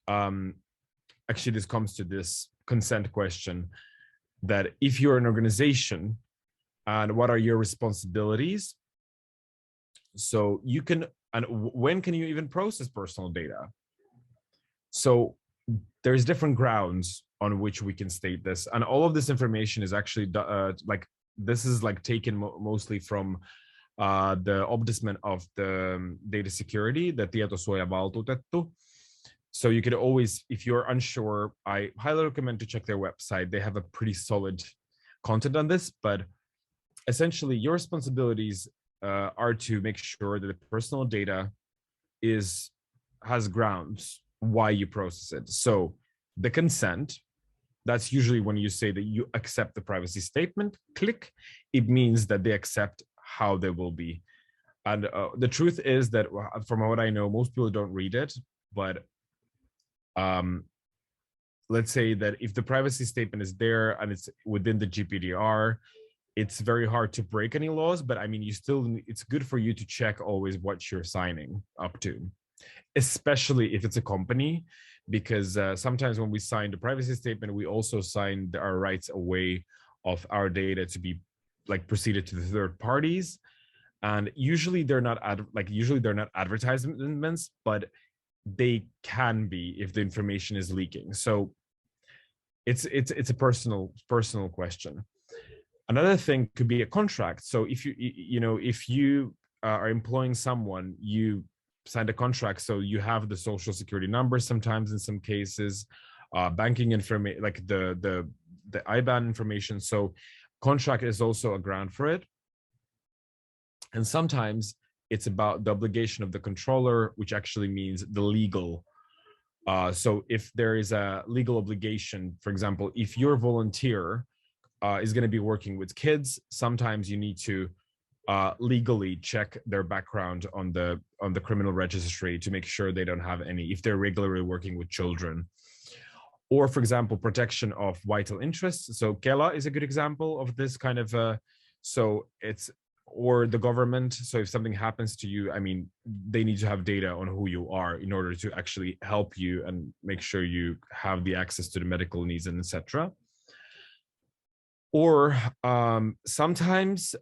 actually this comes to this consent question, that if you're an organization and what are your responsibilities, so you can, and when can you even process personal data? So there's different grounds on which we can state this, and all of this information is actually like, this is like taken mostly from the ombudsman of the data security, the tietosuojavaltuutettu. So you could always, if you're unsure, I highly recommend to check their website. They have a pretty solid content on this, but essentially your responsibilities are to make sure that the personal data has grounds why you process it. So the consent, that's usually when you say that you accept the privacy statement, click, it means that they accept how they will be. And the truth is that from what I know, most people don't read it, but let's say that if the privacy statement is there and it's within the GDPR, it's very hard to break any laws, but I mean, it's good for you to check always what you're signing up to, especially if it's a company, because sometimes when we sign the privacy statement, we also sign our rights away of our data to be like proceeded to the third parties, and usually they're not advertisements, but they can be if the information is leaking. So it's a personal question. Another thing could be a contract. So if if you are employing someone, you signed a contract, so you have the social security number sometimes in some cases, banking information, like the IBAN information. So contract is also a ground for it. And sometimes it's about the obligation of the controller, which actually means the legal. So if there is a legal obligation, for example, if your volunteer is going to be working with kids, sometimes you need to legally check their background on the criminal registry to make sure they don't have any, if they're regularly working with children. Or, for example, protection of vital interests. So Kela is a good example of this kind of, so it's, or the government. So if something happens to you, I mean, they need to have data on who you are in order to actually help you and make sure you have the access to the medical needs and etc. Or sometimes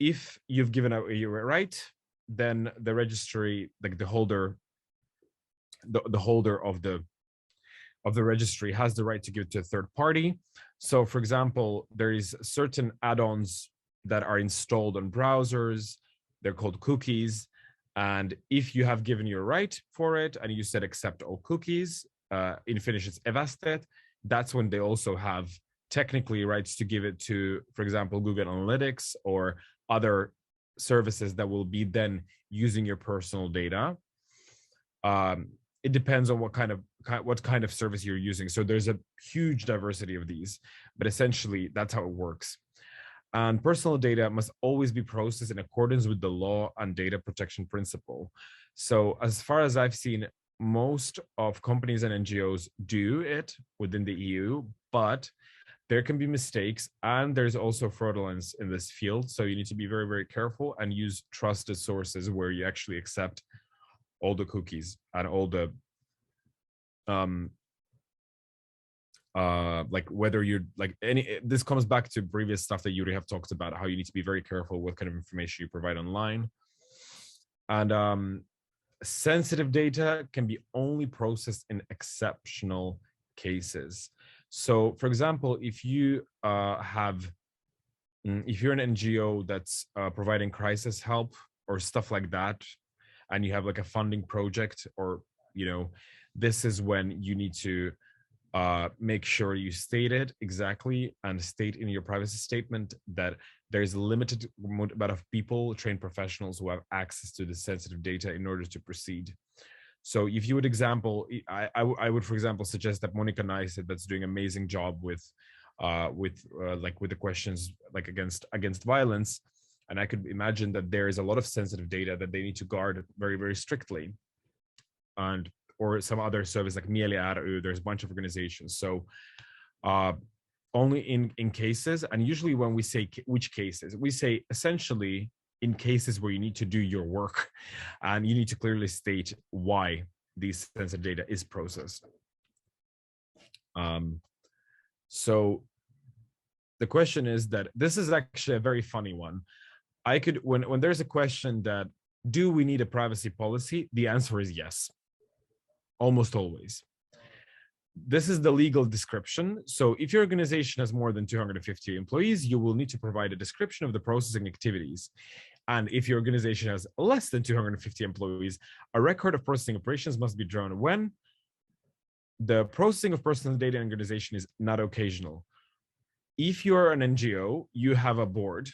if you've given out your right, then the registry, like the holder of the registry has the right to give it to a third party. So for example, there is certain add-ons that are installed on browsers. They're called cookies. And if you have given your right for it and you said accept all cookies, in Finnish it's evastet, that's when they also have technically rights to give it to, for example, Google Analytics or other services that will be then using your personal data. It depends on what kind of service you're using. So there's a huge diversity of these, but essentially that's how it works. And personal data must always be processed in accordance with the law and data protection principle. So as far as I've seen, most of companies and NGOs do it within the EU, but there can be mistakes and there's also fraudulence in this field. So you need to be very, very careful and use trusted sources where you actually accept all the cookies and all the like whether you're like any, this comes back to previous stuff that you already have talked about, how you need to be very careful what kind of information you provide online. And sensitive data can be only processed in exceptional cases. So for example, if you if you're an NGO that's providing crisis help or stuff like that, and you have like a funding project, or this is when you need to make sure you state it exactly and state in your privacy statement that there's a limited amount of people, trained professionals, who have access to the sensitive data in order to proceed. So if you would I would, for example, suggest that Monica Nice, that's doing an amazing job with the questions like against violence. And I could imagine that there is a lot of sensitive data that they need to guard very, very strictly. And or some other service like Mieli ry, there's a bunch of organizations. So only in cases, and usually when we say which cases, we say essentially in cases where you need to do your work and you need to clearly state why these sensitive data is processed. So the question is that this is actually a very funny one. I could, when there's a question that, do we need a privacy policy? The answer is yes, almost always. This is the legal description. So if your organization has more than 250 employees, you will need to provide a description of the processing activities. And if your organization has less than 250 employees, a record of processing operations must be drawn when the processing of personal data in an organization is not occasional. If you're an NGO, you have a board.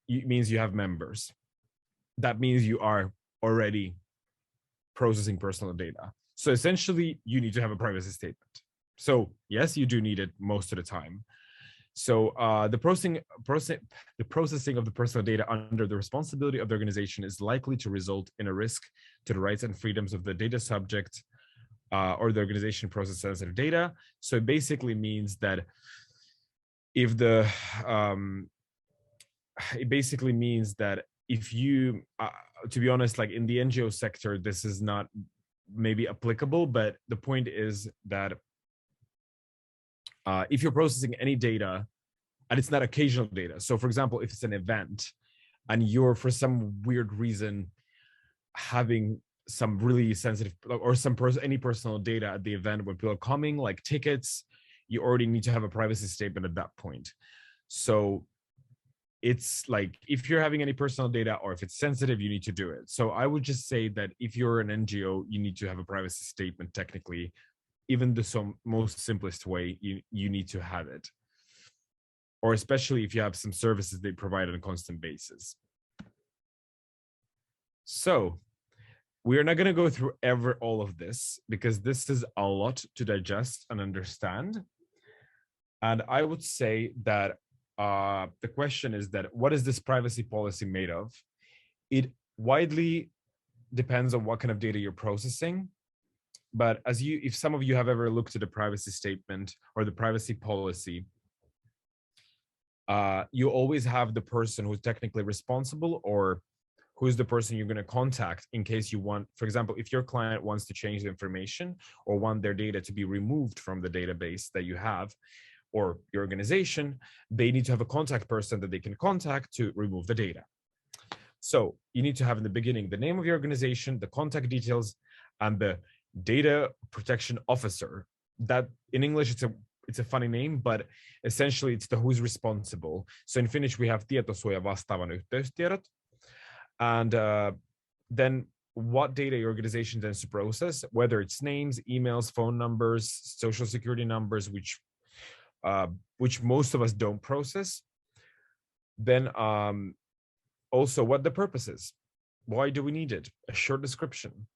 It means you have members. That means you are already processing personal data. So essentially, you need to have a privacy statement. So yes, you do need it most of the time. So the processing of the personal data under the responsibility of the organization is likely to result in a risk to the rights and freedoms of the data subject or the organization process sensitive data. So it basically means that if the if you, to be honest, like in the NGO sector, this is not maybe applicable, but the point is that if you're processing any data and it's not occasional data. So for example, if it's an event and you're for some weird reason having some really sensitive or any personal data at the event when people are coming, like tickets, you already need to have a privacy statement at that point. So it's like if you're having any personal data or if it's sensitive, you need to do it. So I would just say that if you're an NGO, you need to have a privacy statement technically. Even the most simplest way, you need to have it. Or especially if you have some services they provide on a constant basis. So we're not going to go through all of this because this is a lot to digest and understand. And I would say that the question is that what is this privacy policy made of? It widely depends on what kind of data you're processing. But if some of you have ever looked at a privacy statement or the privacy policy, you always have the person who's technically responsible or who's the person you're going to contact in case you want, for example, if your client wants to change the information or want their data to be removed from the database that you have or your organization, they need to have a contact person that they can contact to remove the data. So you need to have in the beginning the name of your organization, the contact details, and the data protection officer. That in English it's a funny name, but essentially it's the who's responsible. So in Finnish we have tietosuoja vastaavan yhteystiedot, and then what data your organization tends to process, whether it's names, emails, phone numbers, social security numbers, which most of us don't process. Then also what the purpose is. Why do we need it? A short description.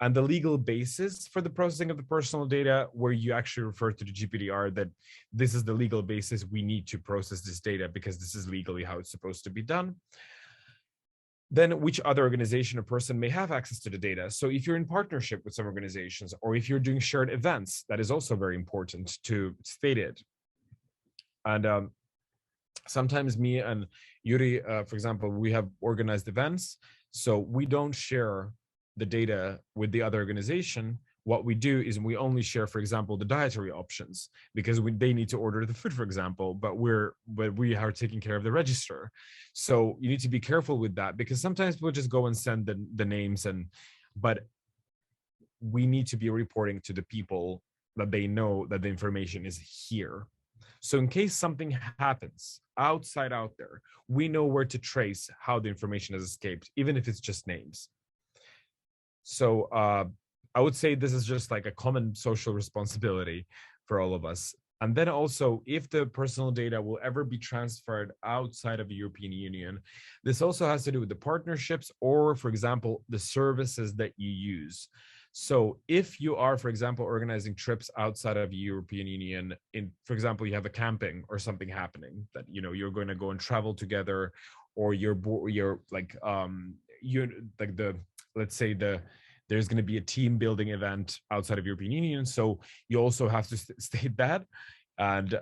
And the legal basis for the processing of the personal data, where you actually refer to the GDPR, that this is the legal basis we need to process this data because this is legally how it's supposed to be done. Then which other organization or person may have access to the data. So if you're in partnership with some organizations, or if you're doing shared events, that is also very important to state it. And sometimes me and Yuri, for example, we have organized events, so we don't share the data with the other organization. What we do is we only share, for example, the dietary options because they need to order the food, for example, but we are taking care of the register. So you need to be careful with that because sometimes we'll just go and send the names, but we need to be reporting to the people that they know that the information is here. So in case something happens out there, we know where to trace how the information has escaped, even if it's just names. So I would say this is just like a common social responsibility for all of us. And then also, if the personal data will ever be transferred outside of the European Union, this also has to do with the partnerships or, for example, the services that you use. So if you are, for example, organizing trips outside of the European Union, for example, you have a camping or something happening that, you're going to go and travel together, or let's say there's going to be a team building event outside of European Union. So you also have to state that. And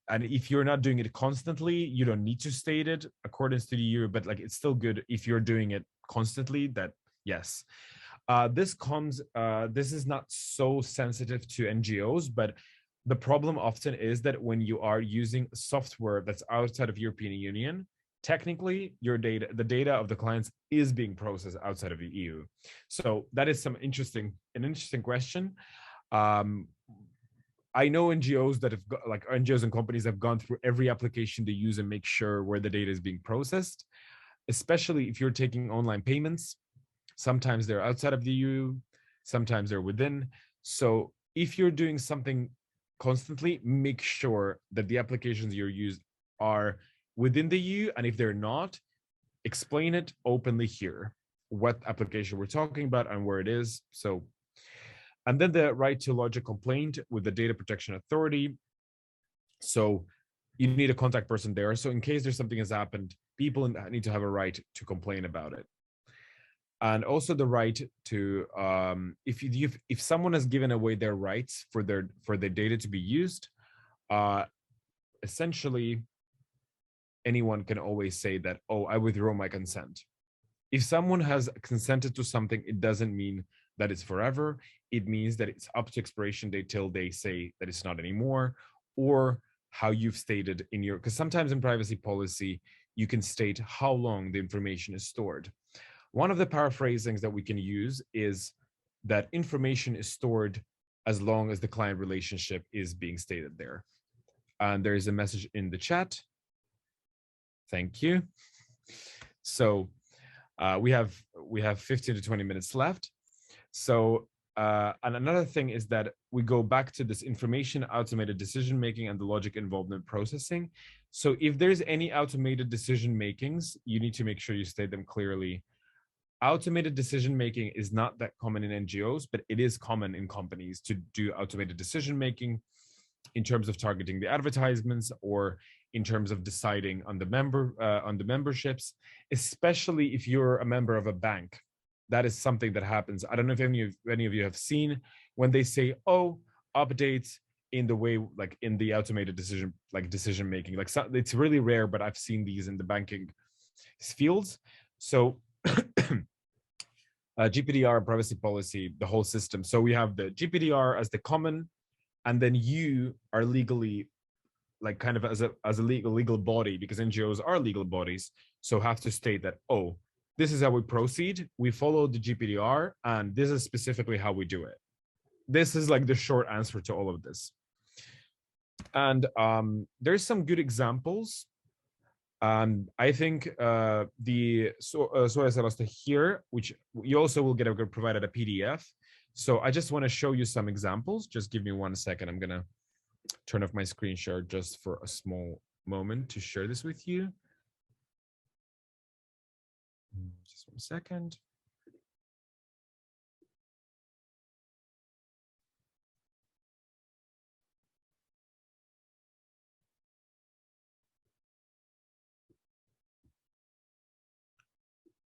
if you're not doing it constantly, you don't need to state it according to the EU, but like it's still good if you're doing it constantly, that yes. This is not so sensitive to NGOs, but the problem often is that when you are using software that's outside of European Union, technically the data of the clients is being processed outside of the EU. So that is an interesting question. I know NGOs that have NGOs and companies have gone through every application they use and make sure where the data is being processed, especially if you're taking online payments. Sometimes they're outside of the EU, sometimes they're within. So if you're doing something constantly, make sure that the applications you use are within the EU, and if they're not, explain it openly here, what application we're talking about and where it is. So, and then the right to lodge a complaint with the Data Protection Authority. So you need a contact person there. So in case there's something has happened, people need to have a right to complain about it. And also the right to, if someone has given away their rights for their data to be used, essentially anyone can always say that, oh, I withdraw my consent. If someone has consented to something, it doesn't mean that it's forever. It means that it's up to expiration date till they say that it's not anymore, or how you've stated in your, because sometimes in privacy policy, you can state how long the information is stored. One of the paraphrasings that we can use is that information is stored as long as the client relationship is being stated there. And there is a message in the chat. Thank you. So we have 15 to 20 minutes left. So and another thing is that we go back to this information automated decision making and the logic involved in processing. So if there's any automated decision makings, you need to make sure you state them clearly. Automated decision making is not that common in NGOs, but it is common in companies to do automated decision making in terms of targeting the advertisements or in terms of deciding on the memberships, especially if you're a member of a bank. That is something that happens. I don't know if any of you have seen when they say, "Oh, updates in the way like in the automated decision making." Like it's really rare, but I've seen these in the banking fields. So GPDR, privacy policy, the whole system. So we have the GPDR as the common, and then you are legally, like kind of as a legal body, because NGOs are legal bodies, so have to state that, oh, this is how we proceed. We follow the GPDR, and this is specifically how we do it. This is like the short answer to all of this. And there's some good examples. I think the Suojaseloste here, which you also will get provided a PDF. So I just want to show you some examples. Just give me 1 second. I'm gonna turn off my screen share just for a small moment to share this with you. Just 1 second.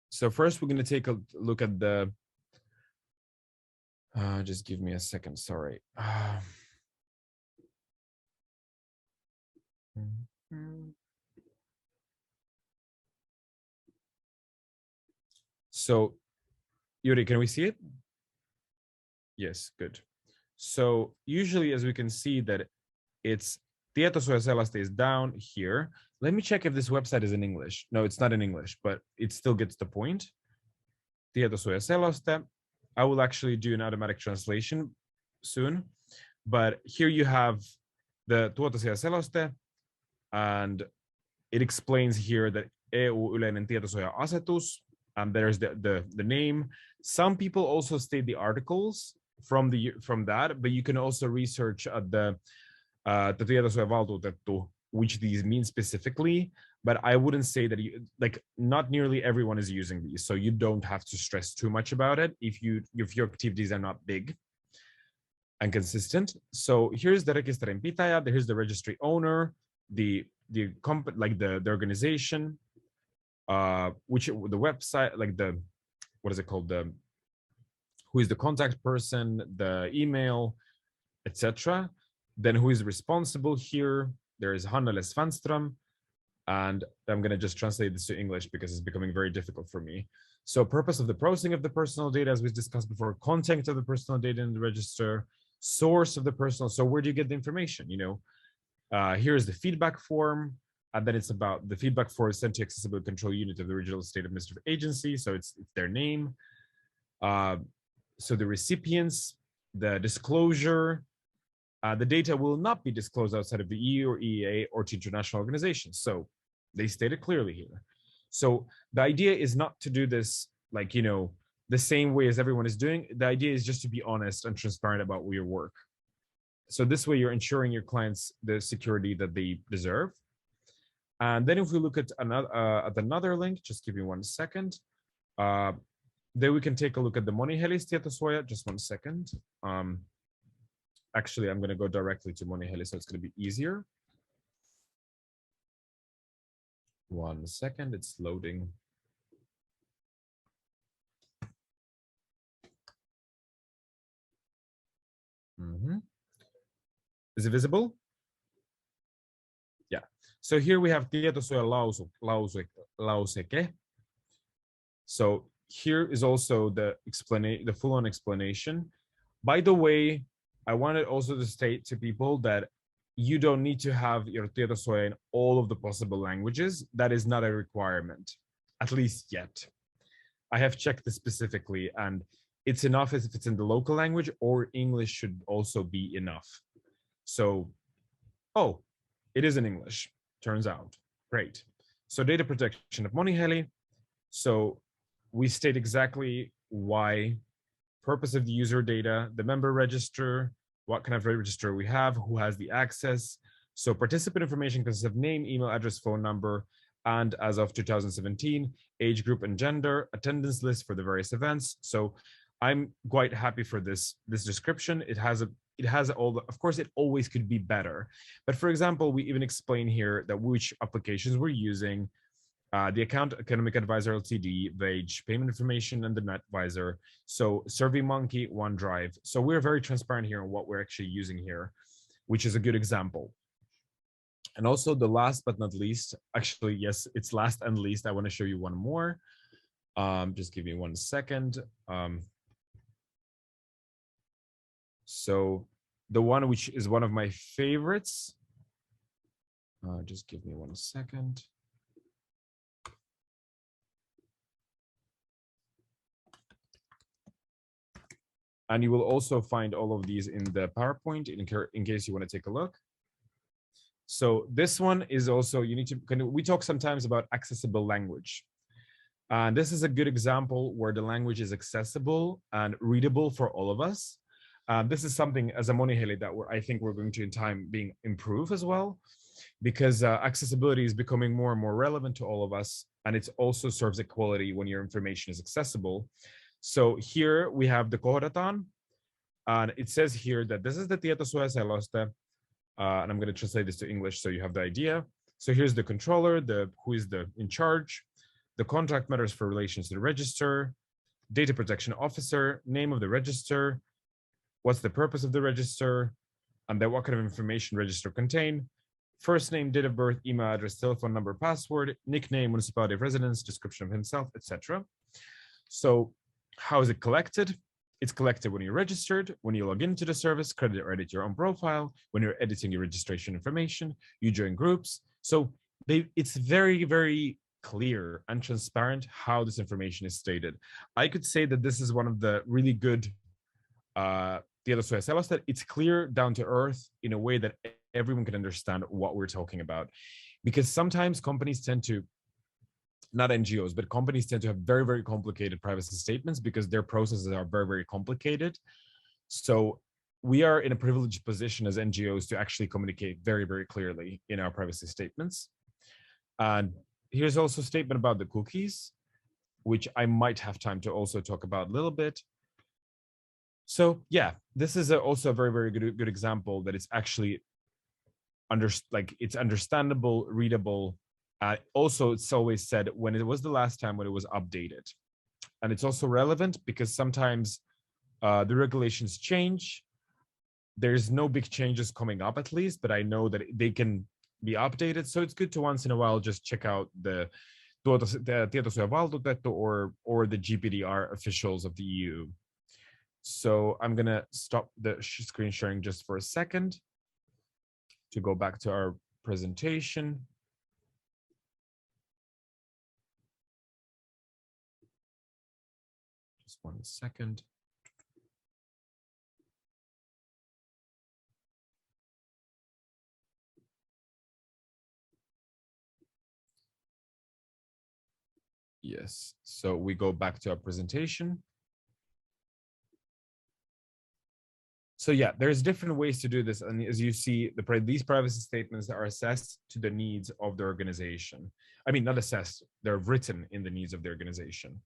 So first, we're going to take a look at the, just give me a second, sorry. So, Yuri, can we see it? Yes, good. So usually, as we can see that it's Tietosuojaseloste is down here. Let me check if this website is in English. No, it's not in English, but it still gets the point. Tietosuojaseloste. I will actually do an automatic translation soon. But here you have the Tietosuojaseloste, and it explains here that EU yleinen tietosuoja-asetus, and there's the name. Some people also state the articles from that, but you can also research at the tietosuojavaltuutettu, which these mean specifically. But I wouldn't say that not nearly everyone is using these, so you don't have to stress too much about it if your activities are not big and consistent. So here's the rekisterinpitäjä, here's the registry owner, the organization, which the website, like the, what is it called, the who is the contact person, the email, etc. Then who is responsible here? There is Hannele Svanström, and I'm going to just translate this to English because it's becoming very difficult for me. So purpose of the processing of the personal data, as we discussed before, content of the personal data in the register, source of the personal. So where do you get the information? Here's the feedback form, and then it's about the feedback form sent to accessibility control unit of the regional state administrative agency. So it's their name. So the recipients, the disclosure, the data will not be disclosed outside of the EU or EEA or to international organizations. So they state it clearly here. So the idea is not to do this like, the same way as everyone is doing. The idea is just to be honest and transparent about your work. So this way you're ensuring your clients the security that they deserve. And then if we look at another link, just give me 1 second. Then we can take a look at the Monihelis tietosuoja. Just 1 second. Actually, I'm going to go directly to Moniheli, so it's going to be easier. 1 second, it's loading. Is it visible? Yeah. So here we have tietosuoja-lauseke. So here is also the full-on explanation. By the way, I wanted also to state to people that you don't need to have your tietosuoja in all of the possible languages. That is not a requirement, at least yet. I have checked this specifically, and it's enough if it's in the local language, or English should also be enough. So, oh, it is in English, turns out. Great. So data protection of Moniheli. So we state exactly why, purpose of the user data, the member register, what kind of register we have, who has the access. So participant information consists of name, email address, phone number, and as of 2017, age group and gender, attendance list for the various events. So I'm quite happy for this description. It has all the, of course, it always could be better. But for example, we even explain here that which applications we're using, the account economic advisor LTD, Wage, payment information, and the NetVisor. So SurveyMonkey, OneDrive. So we're very transparent here on what we're actually using here, which is a good example. And also the last but not least, actually, yes, it's last and least, I want to show you one more. Just give me 1 second. So the one which is one of my favorites, just give me 1 second. And you will also find all of these in the PowerPoint in case you want to take a look. So this one is also, you need to, we talk sometimes about accessible language. And this is a good example where the language is accessible and readable for all of us. This is something as a Moniheli that I think we're going to in time being improve as well, because accessibility is becoming more and more relevant to all of us. And it also serves equality when your information is accessible. So here we have the kohdatan, and it says here that this is the tietosuojaseloste, and I'm going to translate this to English so you have the idea. So here's the controller, who is in charge, the contact matters for relations to the register, data protection officer, name of the register, what's the purpose of the register, and then what kind of information register contain, first name, date of birth, email address, telephone number, password, nickname, municipality of residence, description of himself, etc. So how is it collected? It's collected when you're registered, when you log into the service, credit or edit your own profile, when you're editing your registration information, you join groups. So it's very, very clear and transparent how this information is stated. I could say that this is one of the really good that it's clear, down to earth, in a way that everyone can understand what we're talking about. Because sometimes companies tend to, not NGOs, but companies tend to have very, very complicated privacy statements because their processes are very, very complicated. So we are in a privileged position as NGOs to actually communicate very, very clearly in our privacy statements. And here's also a statement about the cookies, which I might have time to also talk about a little bit. So yeah, this is also a very, very good example that it's actually it's understandable, readable. Also, it's always said when it was the last time when it was updated. And it's also relevant because sometimes the regulations change. There's no big changes coming up, at least, but I know that they can be updated. So it's good to once in a while just check out the tietosuojavaltuutettu or the GDPR officials of the EU. So I'm gonna stop the screen sharing just for a second to go back to our presentation. Just 1 second. Yes, so we go back to our presentation. So yeah, there's different ways to do this. And as you see, these privacy statements are assessed to the needs of the organization. I mean, not assessed, they're written in the needs of the organization.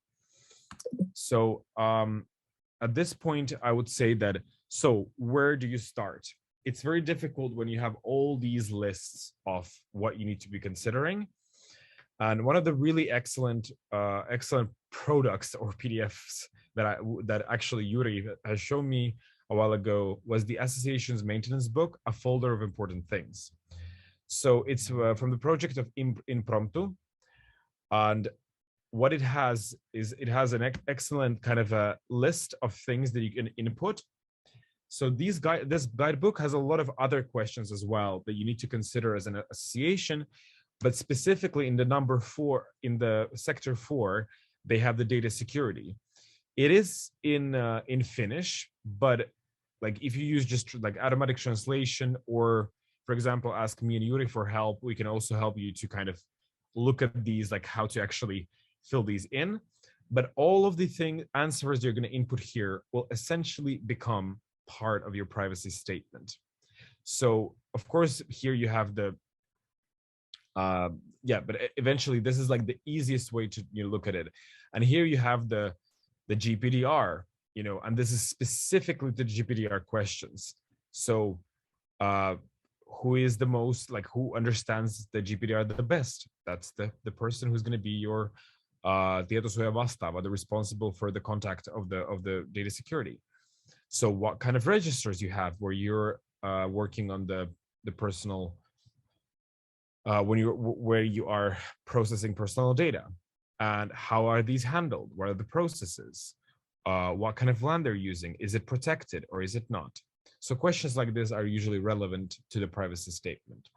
So at this point, I would say that, so where do you start? It's very difficult when you have all these lists of what you need to be considering. And one of the really excellent products or PDFs that actually Yuri has shown me a while ago was the association's maintenance book, A Folder of Important Things. So it's from the project of Impromptu. And what it has is it has an excellent kind of a list of things that you can input. So this guidebook has a lot of other questions as well that you need to consider as an association, but specifically in the number 4, in the sector 4, they have the data security. It is in Finnish, but like if you use just like automatic translation, or for example, ask me and Yuri for help, we can also help you to kind of look at these, like how to actually fill these in. But all of the answers you're going to input here will essentially become part of your privacy statement. So of course, here you have the but eventually this is like the easiest way to look at it. And here you have the GPDR, and this is specifically the GPDR questions. So who is the most, like, who understands the GPDR the best? That's the person who's going to be your tietosuoja vastaava, the responsible for the contact of the data security. So what kind of registers you have where you're working on the personal where you are processing personal data, and how are these handled? What are the processes? What kind of land they're using? Is it protected or is it not? So questions like this are usually relevant to the privacy statement.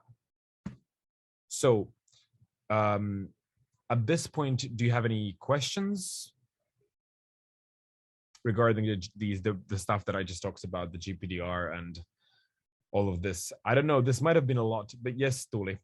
So at this point, do you have any questions regarding the stuff that I just talked about, the GPDR and all of this? I don't know, this might have been a lot, but yes, Tuuli.